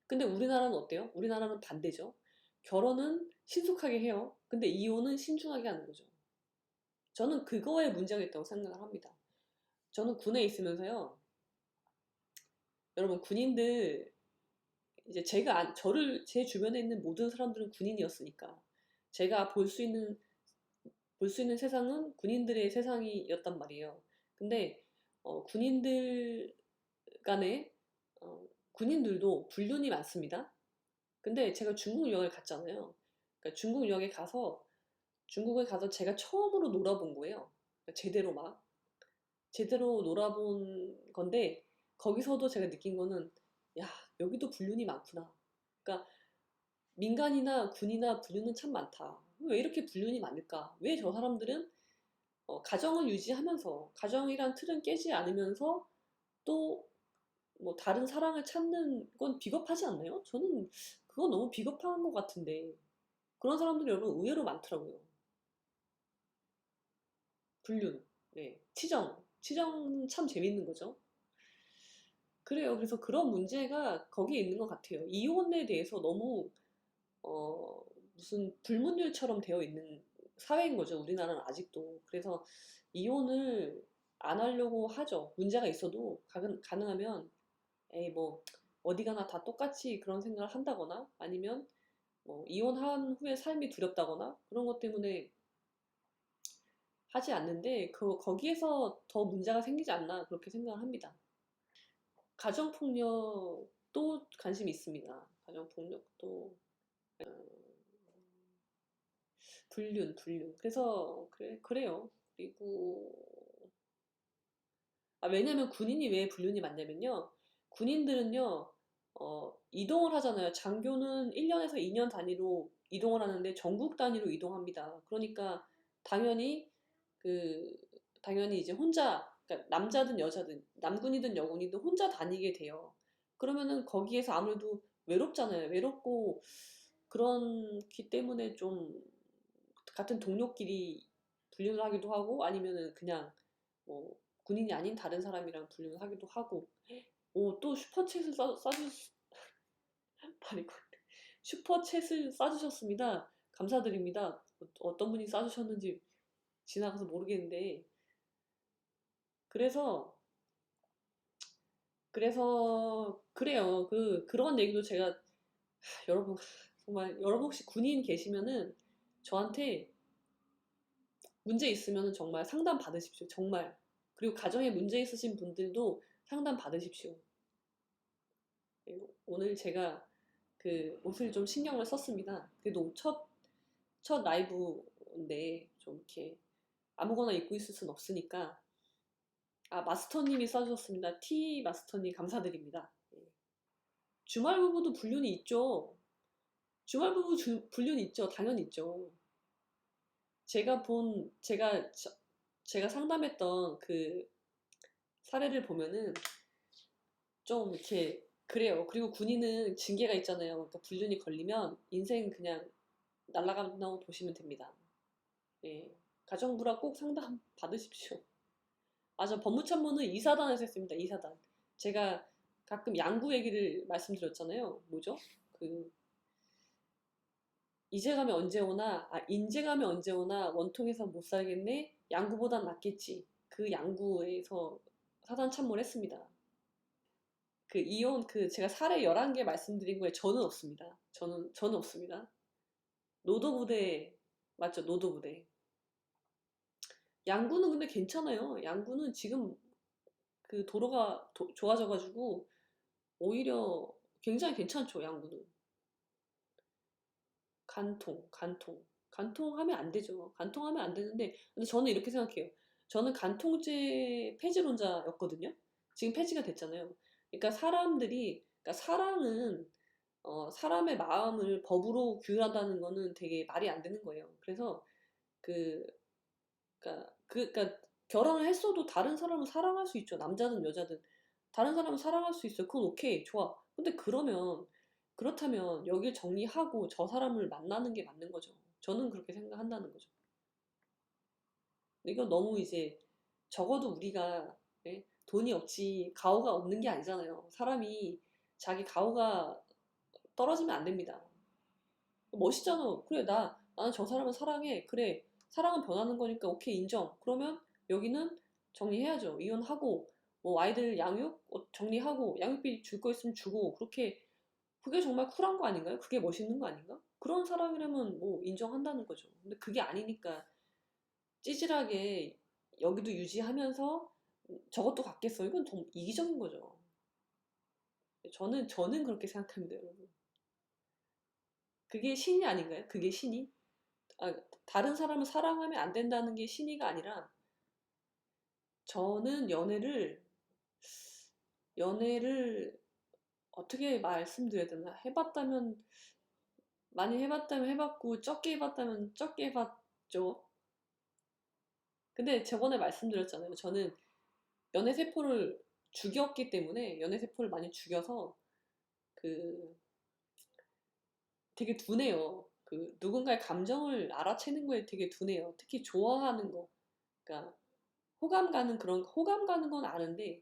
[SPEAKER 1] 근데 우리나라는 어때요? 우리나라는 반대죠. 결혼은 신속하게 해요. 근데 이혼은 신중하게 하는 거죠. 저는 그거에 문제가 있다고 생각을 합니다. 저는 군에 있으면서요. 여러분, 군인들, 이제 제 주변에 있는 모든 사람들은 군인이었으니까. 제가 볼 수 있는 세상은 군인들의 세상이었단 말이에요. 근데 군인들 간에 군인들도 불륜이 많습니다. 근데 제가 중국 유학을 갔잖아요. 그러니까 중국에 가서 제가 처음으로 놀아본 거예요. 그러니까 제대로 놀아본 건데 거기서도 제가 느낀 거는 야, 여기도 불륜이 많구나. 그러니까 민간이나 군이나 불륜은 참 많다. 왜 이렇게 불륜이 많을까? 왜 저 사람들은 가정을 유지하면서 가정이란 틀은 깨지 않으면서 또 뭐 다른 사랑을 찾는 건 비겁하지 않나요? 저는 그건 너무 비겁한 것 같은데 그런 사람들이 여러분 의외로 많더라고요. 불륜, 네, 치정은 참 재밌는 거죠. 그래요. 그래서 그런 문제가 거기에 있는 것 같아요. 이혼에 대해서 너무 어, 무슨 불문율처럼 되어 있는 사회인 거죠. 우리나라는 아직도. 그래서 이혼을 안 하려고 하죠. 문제가 있어도 가능하면 에이 뭐 어디 가나 다 똑같이 그런 생각을 한다거나 아니면 뭐 이혼한 후에 삶이 두렵다거나 그런 것 때문에 하지 않는데 거기에서 더 문제가 생기지 않나 그렇게 생각을 합니다. 가정폭력도 관심이 있습니다. 가정폭력도 불륜. 그래서 그래요. 그리고 왜냐면 군인이 왜 불륜이 많냐면요. 군인들은요, 이동을 하잖아요. 장교는 1년에서 2년 단위로 이동을 하는데 전국 단위로 이동합니다. 그러니까 당연히 그 당연히 이제 혼자 그러니까 남자든 여자든 남군이든 여군이든 혼자 다니게 돼요. 그러면은 거기에서 아무래도 외롭잖아요. 외롭고 그렇기 때문에 좀 같은 동료끼리 불륜을 하기도 하고 아니면은 그냥 뭐 군인이 아닌 다른 사람이랑 불륜을 하기도 하고 또 슈퍼챗을 말이고 슈퍼챗을 싸주셨습니다. 감사드립니다. 어떤 분이 싸주셨는지 지나가서 모르겠는데 그래서 그래요. 그런 얘기도 제가 여러분 정말 여러분 혹시 군인 계시면은 저한테 문제 있으면은 정말 상담 받으십시오. 정말. 그리고 가정에 문제 있으신 분들도 상담 받으십시오. 오늘 제가 그 옷을 좀 신경을 썼습니다. 그래도 첫 라이브인데 좀 이렇게 아무거나 입고 있을 순 없으니까 마스터님이 써주셨습니다. T 마스터님 감사드립니다. 예. 주말 부부도 불륜이 있죠. 주말 부부 불륜이 있죠. 당연히 있죠. 제가 상담했던 그 사례를 보면은 좀 이렇게 그래요. 그리고 군인은 징계가 있잖아요. 그러니까 불륜이 걸리면 인생 그냥 날아간다고 보시면 됩니다. 예. 가정부라 꼭 상담 받으십시오. 저 법무참모는 이사단에서 했습니다. 이사단. 제가 가끔 양구 얘기를 말씀드렸잖아요. 뭐죠? 그 이제 가면 언제 오나, 인제 가면 언제 오나 원통에서 못 살겠네. 양구보단 낫겠지. 그 양구에서 사단 참모를 했습니다. 그 이혼 제가 사례 11개 말씀드린 거에 저는 없습니다. 저는 없습니다. 노도부대 맞죠? 노도부대. 양구는 근데 괜찮아요. 양구는 지금 그 도로가 좋아져가지고 오히려 굉장히 괜찮죠. 양구는. 간통하면 안 되죠. 간통하면 안 되는데 근데 저는 이렇게 생각해요. 저는 간통죄 폐지론자였거든요. 지금 폐지가 됐잖아요. 그러니까 그러니까 사랑은 사람의 마음을 법으로 규율한다는 거는 되게 말이 안 되는 거예요. 그래서 그, 그러니까 결혼을 했어도 다른 사람을 사랑할 수 있죠. 남자든 여자든 다른 사람을 사랑할 수 있어요. 그건 오케이, 좋아. 근데 그렇다면 여길 정리하고 저 사람을 만나는 게 맞는 거죠. 저는 그렇게 생각한다는 거죠. 이거 너무 이제 적어도 우리가 돈이 없지 가오가 없는 게 아니잖아요. 사람이 자기 가오가 떨어지면 안 됩니다. 멋있잖아. 그래, 나는 저 사람을 사랑해. 그래, 사랑은 변하는 거니까 오케이, 인정. 그러면 여기는 정리해야죠. 이혼하고, 뭐 아이들 양육 정리하고, 양육비 줄 거 있으면 주고, 그게 정말 쿨한 거 아닌가요? 그게 멋있는 거 아닌가? 그런 사람이라면 뭐 인정한다는 거죠. 근데 그게 아니니까 찌질하게 여기도 유지하면서 저것도 갖겠어. 이건 좀 이기적인 거죠. 저는 그렇게 생각합니다, 여러분. 그게 신이 아닌가요? 그게 신이? 아, 다른 사람을 사랑하면 안 된다는 게 신의가 아니라 저는 연애를 어떻게 말씀드려야 되나 많이 해봤다면 해봤고 적게 해봤다면 적게 해봤죠. 근데 저번에 말씀드렸잖아요. 저는 연애 세포를 죽였기 때문에 연애세포를 많이 죽여서 그 되게 둔해요. 그 누군가의 감정을 알아채는 거에 되게 둔해요. 특히 좋아하는 거. 그러니까 호감 가는 건 아는데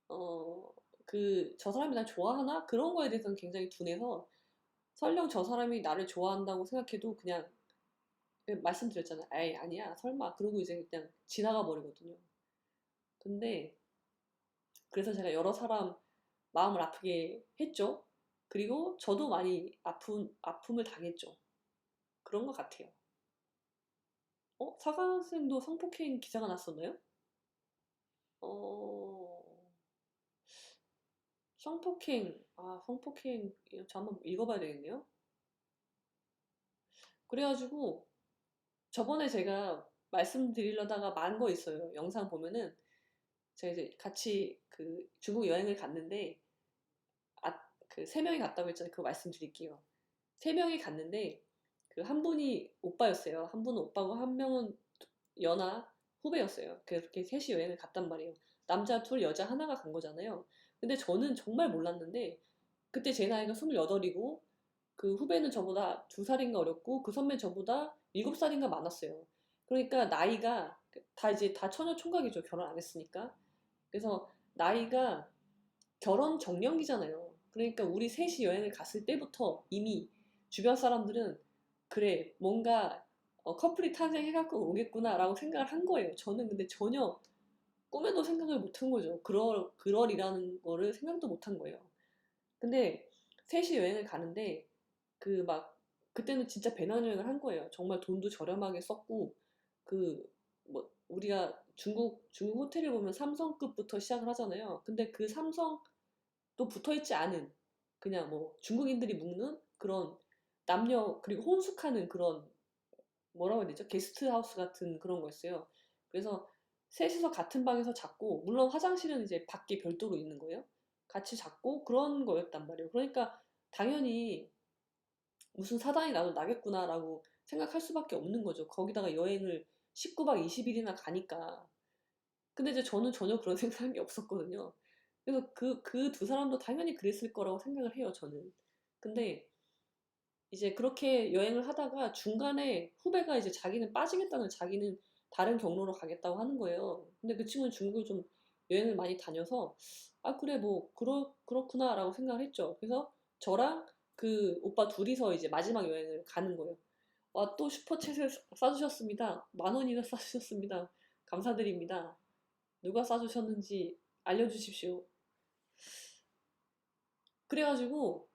[SPEAKER 1] 어 그 저 사람이 날 좋아하나? 그런 거에 대해서는 굉장히 둔해서 설령 저 사람이 나를 좋아한다고 생각해도 그냥 말씀드렸잖아요. 에이 아니야 설마 그러고 이제 그냥 지나가 버리거든요. 근데 그래서 제가 여러 사람 마음을 아프게 했죠. 그리고 저도 많이 아픔을 당했죠. 그런 것 같아요. 사관학생도 성폭행 기사가 났었나요? 어, 성폭행, 저 한번 읽어봐야 되겠네요. 그래가지고 저번에 제가 말씀드리려다가 만 거 있어요. 영상 보면은 제가 이제 같이 그 중국 여행을 갔는데 그 세 명이 갔다고 했잖아요. 그거 말씀드릴게요. 세 명이 갔는데 그 한 분이 오빠였어요. 한 분은 오빠고 한 명은 연하 후배였어요. 그렇게 셋이 여행을 갔단 말이에요. 남자 둘, 여자 하나가 간 거잖아요. 근데 저는 정말 몰랐는데 그때 제 나이가 28이고 그 후배는 저보다 2살인가 어렸고 그 선배 저보다 7살인가 많았어요. 그러니까 나이가 다 이제 다 처녀 총각이죠. 결혼 안 했으니까. 그래서 나이가 결혼 정년기잖아요. 그러니까 우리 셋이 여행을 갔을 때부터 이미 주변 사람들은 그래 뭔가 커플이 탄생해갖고 오겠구나라고 생각을 한 거예요. 저는 근데 전혀 꿈에도 생각을 못 한 거죠. 그럴이라는 거를 생각도 못 한 거예요. 근데 셋이 여행을 가는데 그 막 그때는 진짜 배낭여행을 한 거예요. 정말 돈도 저렴하게 썼고 그 뭐 우리가 중국 호텔을 보면 삼성급부터 시작을 하잖아요. 근데 그 삼성도 붙어 있지 않은 그냥 뭐 중국인들이 묵는 그런 남녀 그리고 혼숙하는 그런 뭐라고 해야 되죠? 게스트하우스 같은 그런 거였어요. 그래서 셋이서 같은 방에서 잤고 물론 화장실은 이제 밖에 별도로 있는 거예요. 같이 잤고 그런 거였단 말이에요. 그러니까 당연히 무슨 사단이 나도 나겠구나라고 생각할 수밖에 없는 거죠. 거기다가 여행을 19박 20일이나 가니까. 근데 이제 저는 전혀 그런 생각이 없었거든요. 그래서 그 두 사람도 당연히 그랬을 거라고 생각을 해요, 저는. 근데 이제 그렇게 여행을 하다가 중간에 후배가 이제 자기는 빠지겠다는 자기는 다른 경로로 가겠다고 하는 거예요. 근데 그 친구는 중국을 좀 여행을 많이 다녀서 아 그래 뭐 그렇구나라고 생각을 했죠. 그래서 저랑 그 오빠 둘이서 이제 마지막 여행을 가는 거예요. 와 또 슈퍼챗을 싸주셨습니다. 10,000원이나 싸주셨습니다. 감사드립니다. 누가 싸주셨는지 알려주십시오. 그래가지고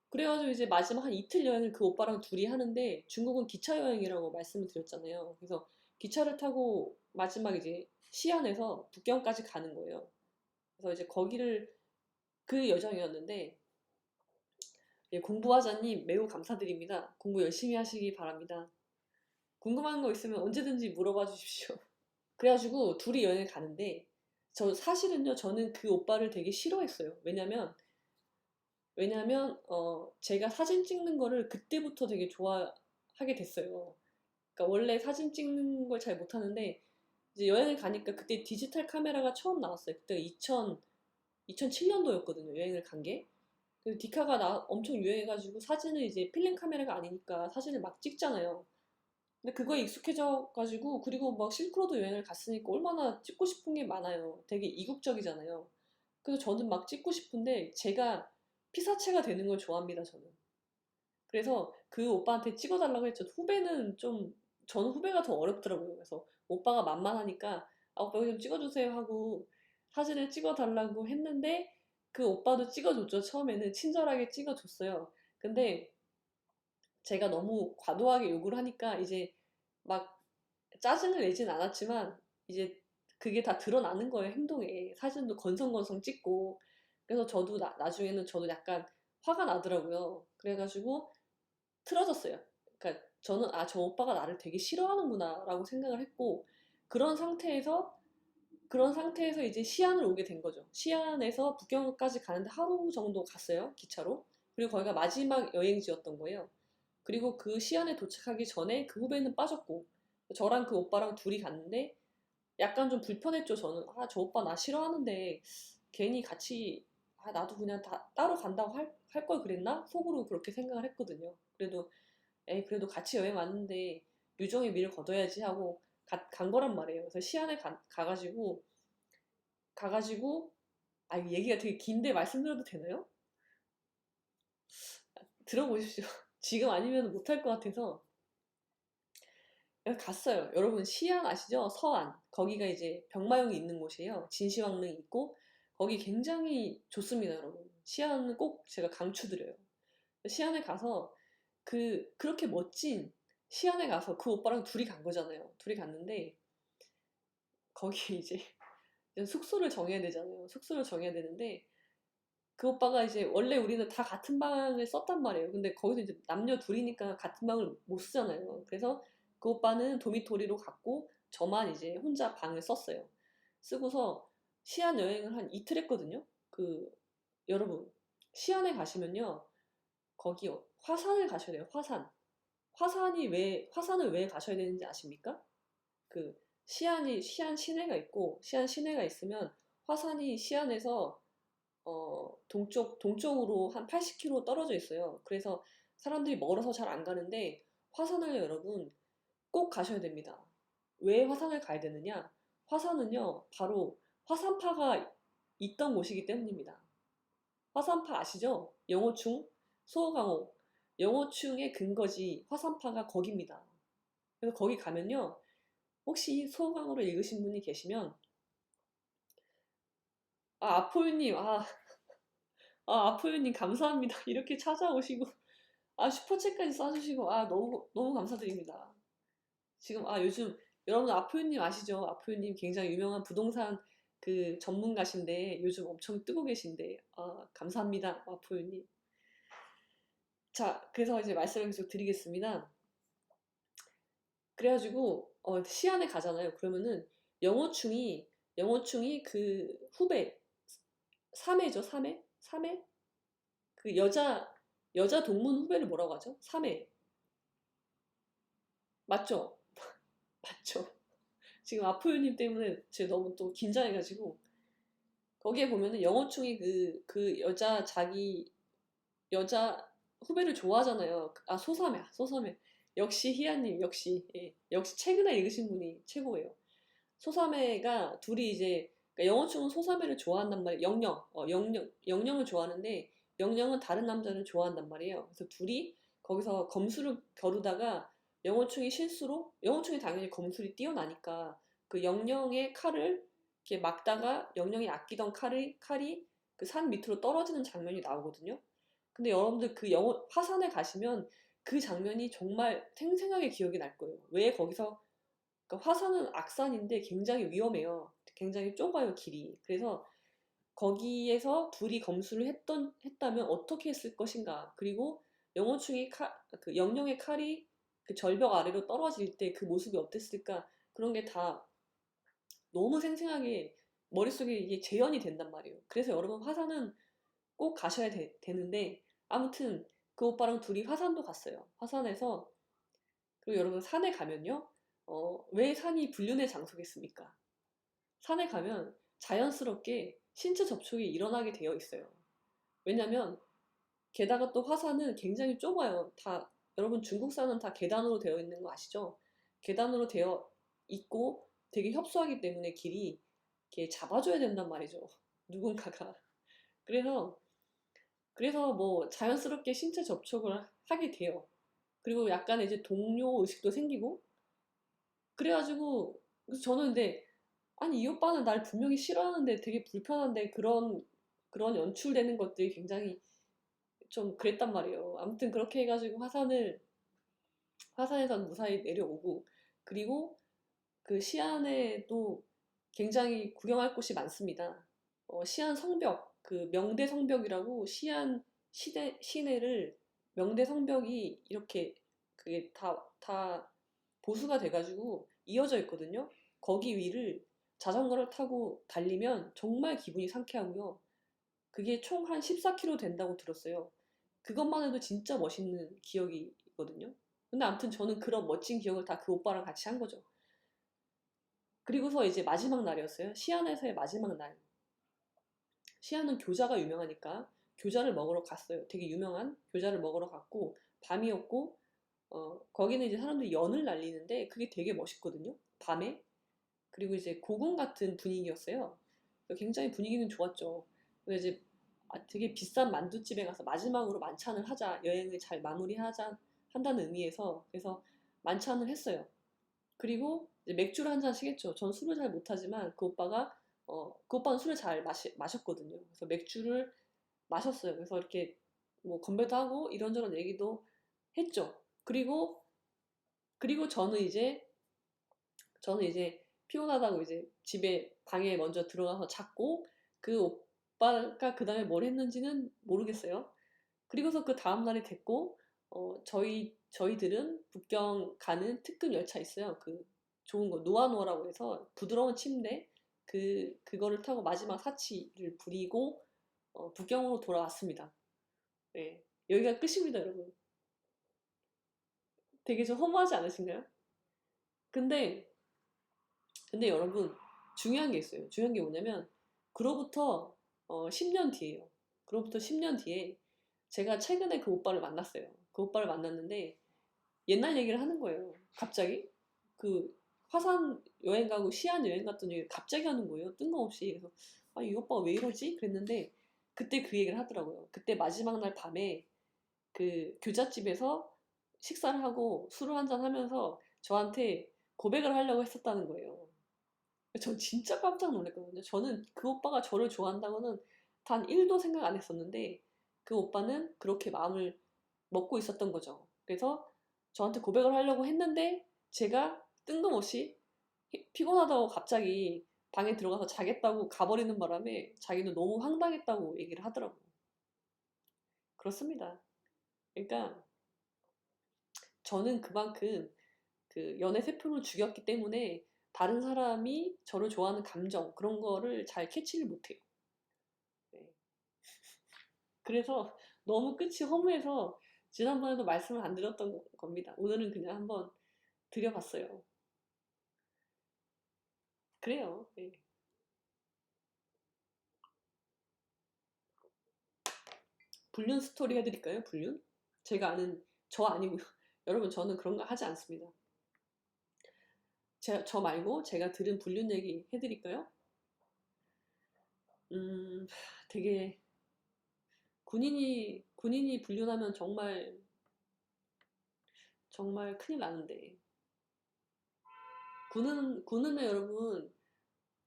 [SPEAKER 1] 그래가지고 이제 마지막 한 이틀 여행을 그 오빠랑 둘이 하는데 중국은 기차 여행이라고 말씀을 드렸잖아요. 그래서 기차를 타고 마지막 이제 시안에서 북경까지 가는 거예요. 그래서 이제 거기를 그 여정이었는데 예, 공부하자님 매우 감사드립니다. 공부 열심히 하시기 바랍니다. 궁금한 거 있으면 언제든지 물어봐 주십시오. 그래가지고 둘이 여행을 가는데 저 사실은요 저는 그 오빠를 되게 싫어했어요. 왜냐면 제가 사진 찍는 거를 그때부터 되게 좋아하게 됐어요. 그러니까 원래 사진 찍는 걸 잘 못하는데 이제 여행을 가니까 그때 디지털 카메라가 처음 나왔어요. 그때가 2007년도였거든요. 여행을 간 게. 그래서 디카가 엄청 유행해가지고 사진을 이제 필름 카메라가 아니니까 사진을 막 찍잖아요. 근데 그거에 익숙해져가지고 그리고 막 실크로드 여행을 갔으니까 얼마나 찍고 싶은 게 많아요. 되게 이국적이잖아요. 그래서 저는 막 찍고 싶은데 제가 피사체가 되는 걸 좋아합니다, 저는. 그래서 그 오빠한테 찍어달라고 했죠. 저는 후배가 더 어렵더라고요. 그래서 오빠가 만만하니까, 아, 오빠 여기 좀 찍어주세요 하고 사진을 찍어달라고 했는데 그 오빠도 찍어줬죠. 처음에는 친절하게 찍어줬어요. 근데 제가 너무 과도하게 요구를 하니까 이제 막 짜증을 내진 않았지만 이제 그게 다 드러나는 거예요, 행동에. 사진도 건성건성 찍고. 그래서 저도 나중에는 저도 약간 화가 나더라고요. 그래가지고 틀어졌어요. 그러니까 저는 아, 저 오빠가 나를 되게 싫어하는구나라고 생각을 했고 그런 상태에서 이제 시안을 오게 된 거죠. 시안에서 북경까지 가는데 하루 정도 갔어요, 기차로. 그리고 거기가 마지막 여행지였던 거예요. 그리고 그 시안에 도착하기 전에 그 후배는 빠졌고 저랑 그 오빠랑 둘이 갔는데 약간 좀 불편했죠, 저는. 아, 저 오빠 나 싫어하는데 괜히 같이, 아, 나도 그냥 따로 간다고 할 걸 그랬나? 속으로 그렇게 생각을 했거든요. 그래도, 에이, 그래도 같이 여행 왔는데 유정의 미를 거둬야지 하고 간 거란 말이에요. 그래서 시안에 가가지고, 아, 이 얘기가 되게 긴데 말씀드려도 되나요? 들어보십시오. 지금 아니면 못할 것 같아서. 갔어요. 여러분, 시안 아시죠? 서안. 거기가 이제 병마용이 있는 곳이에요. 진시황릉이 있고, 거기 굉장히 좋습니다, 여러분. 시안은 꼭 제가 강추드려요. 시안에 가서, 그렇게 멋진 시안에 가서 그 오빠랑 둘이 간 거잖아요. 둘이 갔는데, 거기 이제 숙소를 정해야 되잖아요. 숙소를 정해야 되는데, 그 오빠가 이제 원래 우리는 다 같은 방을 썼단 말이에요. 근데 거기서 이제 남녀 둘이니까 같은 방을 못 쓰잖아요. 그래서 그 오빠는 도미토리로 갔고 저만 이제 혼자 방을 썼어요. 쓰고서 시안 여행을 한 이틀 했거든요. 여러분, 시안에 가시면요. 거기 화산을 가셔야 돼요. 화산. 화산을 왜 가셔야 되는지 아십니까? 시안 시내가 있고 시안 시내가 있으면 화산이 시안에서 동쪽으로 한 80km 떨어져 있어요. 그래서 사람들이 멀어서 잘 안 가는데 화산을 여러분 꼭 가셔야 됩니다. 왜 화산을 가야 되느냐? 화산은요, 바로 화산파가 있던 곳이기 때문입니다. 화산파 아시죠? 영호충, 수호강호. 영호충의 근거지 화산파가 거기입니다. 그래서 거기 가면요, 혹시 수호강호를 읽으신 분이 계시면, 아, 아포유님, 아포유님 감사합니다. 이렇게 찾아오시고, 아, 슈퍼챗까지 쏴주시고, 아, 너무 감사드립니다. 지금, 요즘, 여러분, 아포유님 아시죠? 아포유님 굉장히 유명한 부동산 전문가신데, 요즘 엄청 뜨고 계신데, 감사합니다. 아포유님. 자, 그래서 이제 말씀을 계속 드리겠습니다. 그래가지고, 시안에 가잖아요. 그러면은, 영호충이 그 후배, 3회죠, 3회? 3회? 그 여자 동문 후배를 뭐라고 하죠? 3회. 맞죠? 맞죠? 지금 아포유님 때문에 제가 너무 또 긴장해가지고 거기에 보면은 영어충이 여자 후배를 좋아하잖아요. 소삼회. 역시 희아님, 역시 예. 역시 최근에 읽으신 분이 최고예요. 소삼회가 둘이 이제 그러니까 영어충은 소삼회를 좋아한단 말이에요. 영영을 좋아하는데 영영은 다른 남자를 좋아한단 말이에요. 그래서 둘이 거기서 검술을 겨루다가 영어충이 당연히 검술이 뛰어나니까 그 영영의 칼을 이렇게 막다가 영영이 아끼던 칼이 그 산 밑으로 떨어지는 장면이 나오거든요. 근데 여러분들 화산에 가시면 그 장면이 정말 생생하게 기억이 날 거예요. 왜 거기서 그러니까 화산은 악산인데 굉장히 위험해요. 굉장히 좁아요, 길이. 그래서 거기에서 둘이 검수를 했다면 어떻게 했을 것인가. 그리고 영영의 칼이 그 절벽 아래로 떨어질 때 그 모습이 어땠을까. 그런 게 다 너무 생생하게 머릿속에 이게 재현이 된단 말이에요. 그래서 여러분 화산은 꼭 가셔야 되는데 아무튼 그 오빠랑 둘이 화산도 갔어요. 화산에서 그리고 여러분 산에 가면요. 왜 산이 불륜의 장소겠습니까? 산에 가면 자연스럽게 신체 접촉이 일어나게 되어 있어요. 왜냐면 게다가 또 화산은 굉장히 좁아요. 여러분 중국산은 다 계단으로 되어 있는 거 아시죠? 계단으로 되어 있고 되게 협소하기 때문에 길이 이렇게 잡아줘야 된단 말이죠. 누군가가. 그래서 뭐 자연스럽게 신체 접촉을 하게 돼요. 그리고 약간 이제 동료 의식도 생기고 그래가지고 그래서 저는 근데 아니 이 오빠는 날 분명히 싫어하는데 되게 불편한데 그런 연출되는 것들이 굉장히 좀 그랬단 말이에요. 아무튼 그렇게 해가지고 화산에선 무사히 내려오고 그리고 그 시안에도 굉장히 구경할 곳이 많습니다. 시안 성벽 그 명대 성벽이라고 시안 시내를 명대 성벽이 이렇게 그게 다 보수가 돼가지고 이어져 있거든요. 거기 위를 자전거를 타고 달리면 정말 기분이 상쾌하고요. 그게 총 한 14km 된다고 들었어요. 그것만 해도 진짜 멋있는 기억이 있거든요. 근데 아무튼 저는 그런 멋진 기억을 다 그 오빠랑 같이 한 거죠. 그리고서 이제 마지막 날이었어요. 시안에서의 마지막 날. 시안은 교자가 유명하니까 교자를 먹으러 갔어요. 되게 유명한 교자를 먹으러 갔고 밤이었고 거기는 이제 사람들이 연을 날리는데 그게 되게 멋있거든요. 밤에. 그리고 이제 고궁 같은 분위기였어요. 굉장히 분위기는 좋았죠. 그래서 이제 되게 비싼 만두집에 가서 마지막으로 만찬을 하자, 여행을 잘 마무리하자 한다는 의미에서 그래서 만찬을 했어요. 그리고 이제 맥주를 한 잔씩 했죠. 전 술을 잘 못하지만 그 오빠는 술을 잘 마셨거든요. 그래서 맥주를 마셨어요. 그래서 이렇게 뭐 건배도 하고 이런저런 얘기도 했죠. 그리고 저는 이제 피곤하다고 이제 집에 방에 먼저 들어가서 잤고 그 오빠가 그 다음에 뭘 했는지는 모르겠어요. 그리고서 그 다음 날이 됐고 저희들은 북경 가는 특급 열차 있어요. 그 좋은 거 노아노아라고 해서 부드러운 침대 그거를 타고 마지막 사치를 부리고 북경으로 돌아왔습니다. 네, 여기가 끝입니다, 여러분. 되게 좀 허무하지 않으신가요? 근데 여러분 중요한 게 있어요. 중요한 게 뭐냐면 그로부터 10년 뒤에요. 그로부터 10년 뒤에 제가 최근에 그 오빠를 만났어요. 그 오빠를 만났는데 옛날 얘기를 하는 거예요. 갑자기 그 화산 여행 가고 시안 여행 갔던 얘기를 갑자기 하는 거예요. 뜬금없이. 그래서 이 오빠가 왜 이러지? 그랬는데 그때 그 얘기를 하더라고요. 그때 마지막 날 밤에 그 교자집에서 식사를 하고 술을 한잔 하면서 저한테 고백을 하려고 했었다는 거예요. 전 진짜 깜짝 놀랐거든요. 저는 그 오빠가 저를 좋아한다고는 단 1도 생각 안 했었는데 그 오빠는 그렇게 마음을 먹고 있었던 거죠. 그래서 저한테 고백을 하려고 했는데 제가 뜬금없이 피곤하다고 갑자기 방에 들어가서 자겠다고 가버리는 바람에 자기는 너무 황당했다고 얘기를 하더라고요. 그렇습니다. 그러니까 저는 그만큼 그 연애 세포를 죽였기 때문에 다른 사람이 저를 좋아하는 감정 그런 거를 잘 캐치를 못해요. 네. 그래서 너무 끝이 허무해서 지난번에도 말씀을 안 드렸던 겁니다. 오늘은 그냥 한번 드려봤어요. 그래요. 네. 불륜 스토리 해드릴까요? 불륜? 제가 아는 저 아니고요. 여러분 저는 그런 거 하지 않습니다. 저 말고 제가 들은 불륜 얘기 해드릴까요? 음, 되게 군인이 불륜하면 정말 큰일 나는데 군은요 여러분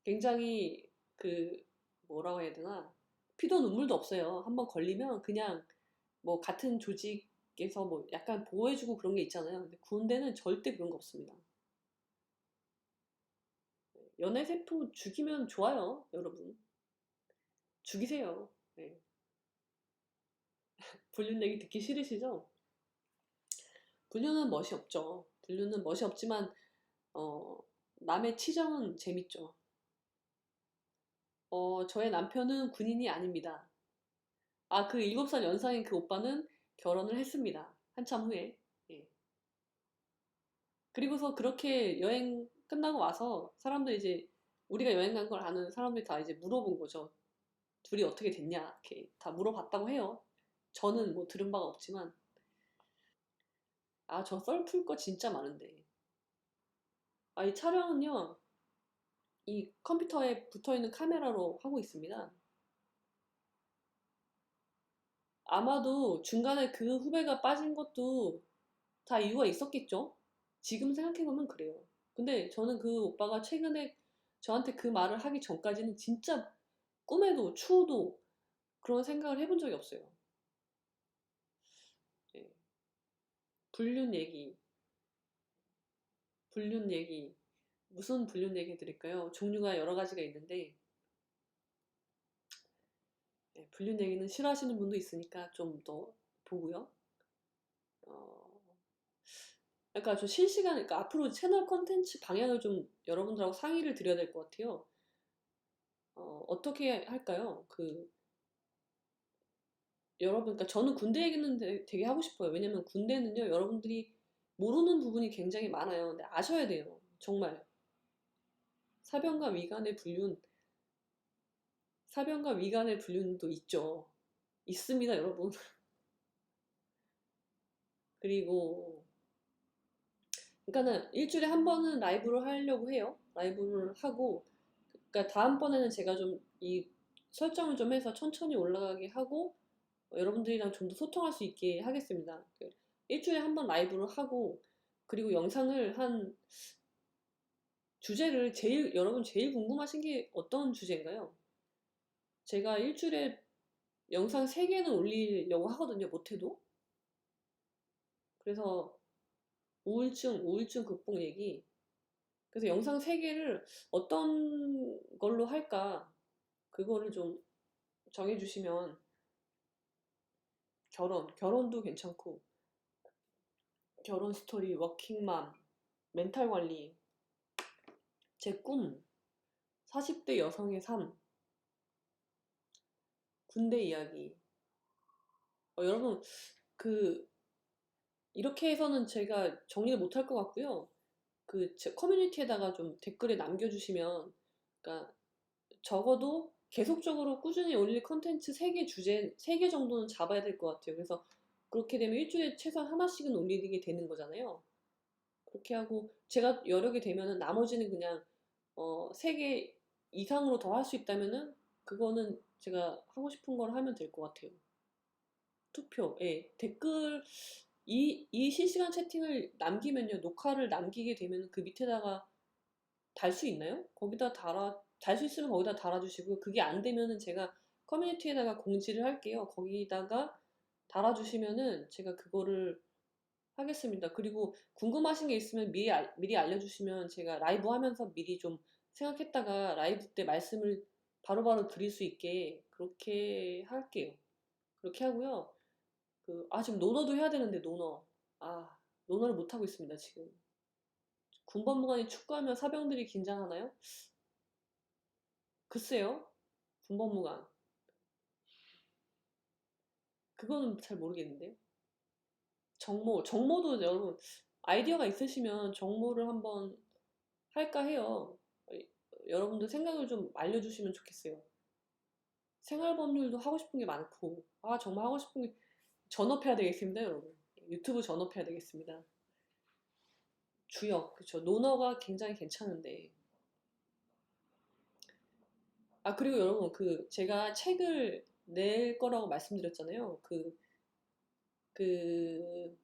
[SPEAKER 1] 굉장히 그 뭐라고 해야 되나 피도 눈물도 없어요. 한번 걸리면 그냥 뭐 같은 조직에서 뭐 약간 보호해주고 그런 게 있잖아요. 근데 군대는 절대 그런 거 없습니다. 연애세포 죽이면 좋아요, 여러분. 죽이세요. 네. 불륜 얘기 듣기 싫으시죠? 불륜은 멋이 없죠. 불륜은 멋이 없지만 어, 남의 치정은 재밌죠. 저의 남편은 군인이 아닙니다. 그 7살 연상인 그 오빠는 결혼을 했습니다. 한참 후에. 예. 그리고서 그렇게 여행 끝나고 와서 사람들이 이제 우리가 여행 간 걸 아는 사람들이 다 이제 물어본 거죠. 둘이 어떻게 됐냐? 이렇게 다 물어봤다고 해요. 저는 뭐 들은 바가 없지만, 저 썰 풀 거 진짜 많은데. 이 촬영은요, 이 컴퓨터에 붙어 있는 카메라로 하고 있습니다. 아마도 중간에 그 후배가 빠진 것도 다 이유가 있었겠죠? 지금 생각해보면 그래요. 근데 저는 그 오빠가 최근에 저한테 그 말을 하기 전까지는 진짜 꿈에도 추워도 그런 생각을 해본 적이 없어요. 예. 불륜 얘기, 불륜 얘기. 무슨 불륜 얘기 드릴까요? 종류가 여러 가지가 있는데, 불륜 얘기는 싫어하시는 분도 있으니까 좀 더 보고요. 어, 그러니까 좀 실시간, 그러니까 앞으로 채널 콘텐츠 방향을 좀 여러분들하고 상의를 드려야 될 것 같아요. 어떻게 할까요? 여러분, 그러니까 저는 군대 얘기는 되게 하고 싶어요. 왜냐면 군대는요, 여러분들이 모르는 부분이 굉장히 많아요. 근데 아셔야 돼요. 정말. 사변과 위관의 불륜, 사변과 위관의 불륜도 있죠. 있습니다, 여러분. 그리고 그러니까는 일주일에 한 번은 라이브를 하려고 해요. 라이브를 하고, 그러니까 다음번에는 제가 좀 이 설정을 좀 해서 천천히 올라가게 하고 여러분들이랑 좀 더 소통할 수 있게 하겠습니다. 일주일에 한 번 라이브를 하고, 그리고 영상을 한 주제를 여러분 제일 궁금하신 게 어떤 주제인가요? 제가 일주일에 영상 3개는 올리려고 하거든요, 못해도. 그래서 우울증 극복 얘기. 그래서 영상 3개를 어떤 걸로 할까? 그거를 좀 정해주시면, 결혼도 괜찮고, 결혼 스토리, 워킹맘, 멘탈 관리, 제 꿈, 40대 여성의 삶, 군대 이야기. 여러분, 그, 이렇게 해서는 제가 정리를 못할 것 같고요. 제 커뮤니티에다가 좀 댓글에 남겨주시면, 그러니까 적어도 계속적으로 꾸준히 올릴 컨텐츠 3개 정도는 잡아야 될 것 같아요. 그래서 그렇게 되면 일주일에 최소한 하나씩은 올리게 되는 거잖아요. 그렇게 하고 제가 여력이 되면은 나머지는 그냥 3개 이상으로 더 할 수 있다면은 그거는 제가 하고 싶은 걸 하면 될 것 같아요. 투표, 예, 댓글, 이 실시간 채팅을 남기면요, 녹화를 남기게 되면 그 밑에다가 달 수 있나요? 거기다 달 수 있으면 거기다 달아주시고, 그게 안 되면은 제가 커뮤니티에다가 공지를 할게요. 거기다가 달아주시면은 제가 그거를 하겠습니다. 그리고 궁금하신 게 있으면 미리 알려주시면 제가 라이브 하면서 미리 좀 생각했다가 라이브 때 말씀을 바로바로 드릴 수 있게 그렇게 할게요. 그렇게 하고요. 지금 논어도 해야 되는데, 논어를 못하고 있습니다, 지금. 군법무관이 축구하면 사병들이 긴장하나요? 글쎄요. 군법무관. 그거는 잘 모르겠는데요. 정모도 여러분 아이디어가 있으시면 정모를 한번 할까 해요. 여러분들 생각을 좀 알려주시면 좋겠어요. 생활법률도 하고 싶은 게 많고, 정말 하고 싶은 게 전업해야 되겠습니다, 여러분. 유튜브 전업해야 되겠습니다. 주역, 그쵸. 논어가 굉장히 괜찮은데. 그리고 여러분, 제가 책을 낼 거라고 말씀드렸잖아요.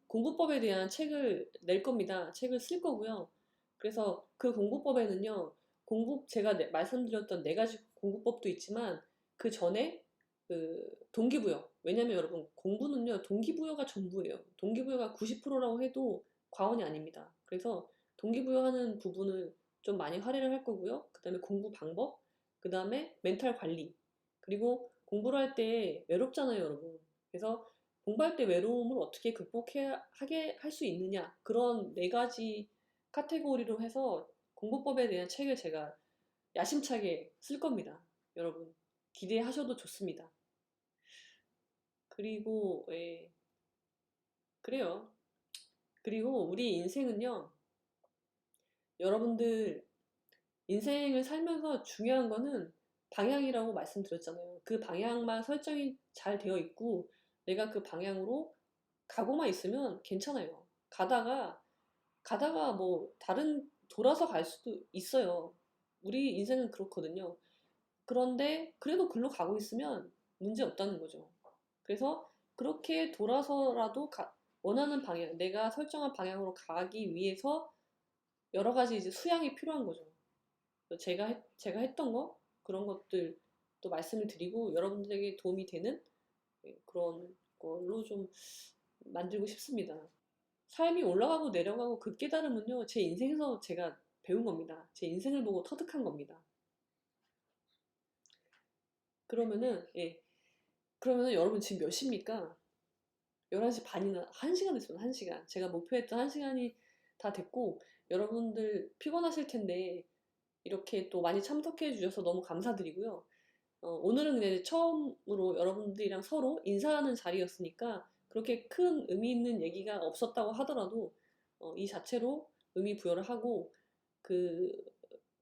[SPEAKER 1] 공부법에 대한 책을 낼 겁니다. 책을 쓸 거고요. 그래서 그 공부법에는요, 제가 말씀드렸던 4가지 공부법도 있지만, 그 전에 동기부여. 왜냐면 여러분, 공부는요, 동기부여가 전부예요. 동기부여가 90%라고 해도 과언이 아닙니다. 그래서 동기부여하는 부분을 좀 많이 할애를 할 거고요. 그 다음에 공부 방법, 그 다음에 멘탈 관리, 그리고 공부를 할 때 외롭잖아요, 여러분. 그래서 공부할 때 외로움을 어떻게 극복하게 할 수 있느냐, 그런 4가지 카테고리로 해서 공부법에 대한 책을 제가 야심차게 쓸 겁니다. 여러분 기대하셔도 좋습니다. 그리고 그래요. 그리고 우리 인생은요, 여러분들 인생을 살면서 중요한 거는 방향이라고 말씀드렸잖아요. 그 방향만 설정이 잘 되어 있고 내가 그 방향으로 가고만 있으면 괜찮아요. 가다가 뭐 다른 돌아서 갈 수도 있어요. 우리 인생은 그렇거든요. 그런데 그래도 글로 가고 있으면 문제 없다는 거죠. 그래서 그렇게 돌아서라도 원하는 방향, 내가 설정한 방향으로 가기 위해서 여러 가지 이제 수양이 필요한 거죠. 제가 했던 거, 그런 것들 또 말씀을 드리고 여러분들에게 도움이 되는 그런 걸로 좀 만들고 싶습니다. 삶이 올라가고 내려가고 그 깨달음은요, 제 인생에서 제가 배운 겁니다. 제 인생을 보고 터득한 겁니다. 그러면은, 그러면은 여러분 지금 몇 시입니까? 11시 반이나, 1시간 됐습니다. 1시간. 제가 목표했던 1시간이 다 됐고, 여러분들 피곤하실 텐데, 이렇게 또 많이 참석해 주셔서 너무 감사드리고요. 오늘은 그냥 처음으로 여러분들이랑 서로 인사하는 자리였으니까, 그렇게 큰 의미 있는 얘기가 없었다고 하더라도, 이 자체로 의미 부여를 하고, 그,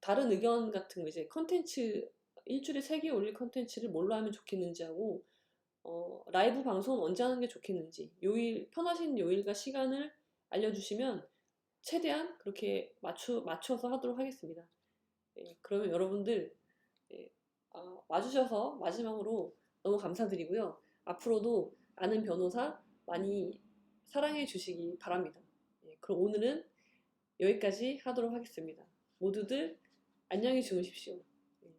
[SPEAKER 1] 다른 의견 같은 거 이제 컨텐츠 일주일에 3개 올릴 컨텐츠를 뭘로 하면 좋겠는지 하고 라이브 방송은 언제 하는 게 좋겠는지 요일 편하신 요일과 시간을 알려주시면 최대한 그렇게 맞춰서 하도록 하겠습니다. 예, 그러면 여러분들 예, 와주셔서 마지막으로 너무 감사드리고요. 앞으로도 아는 변호사 많이 사랑해 주시기 바랍니다. 예, 그럼 오늘은 여기까지 하도록 하겠습니다. 모두들 안녕히 주무십시오. 예,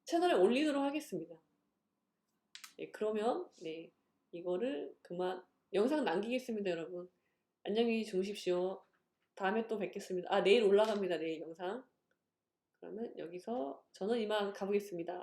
[SPEAKER 1] 채널에 올리도록 하겠습니다. 예, 그러면 네, 이거를 그만 영상 남기겠습니다, 여러분. 안녕히 주무십시오. 다음에 또 뵙겠습니다. 내일 올라갑니다. 내일 영상. 그러면 여기서 저는 이만 가보겠습니다.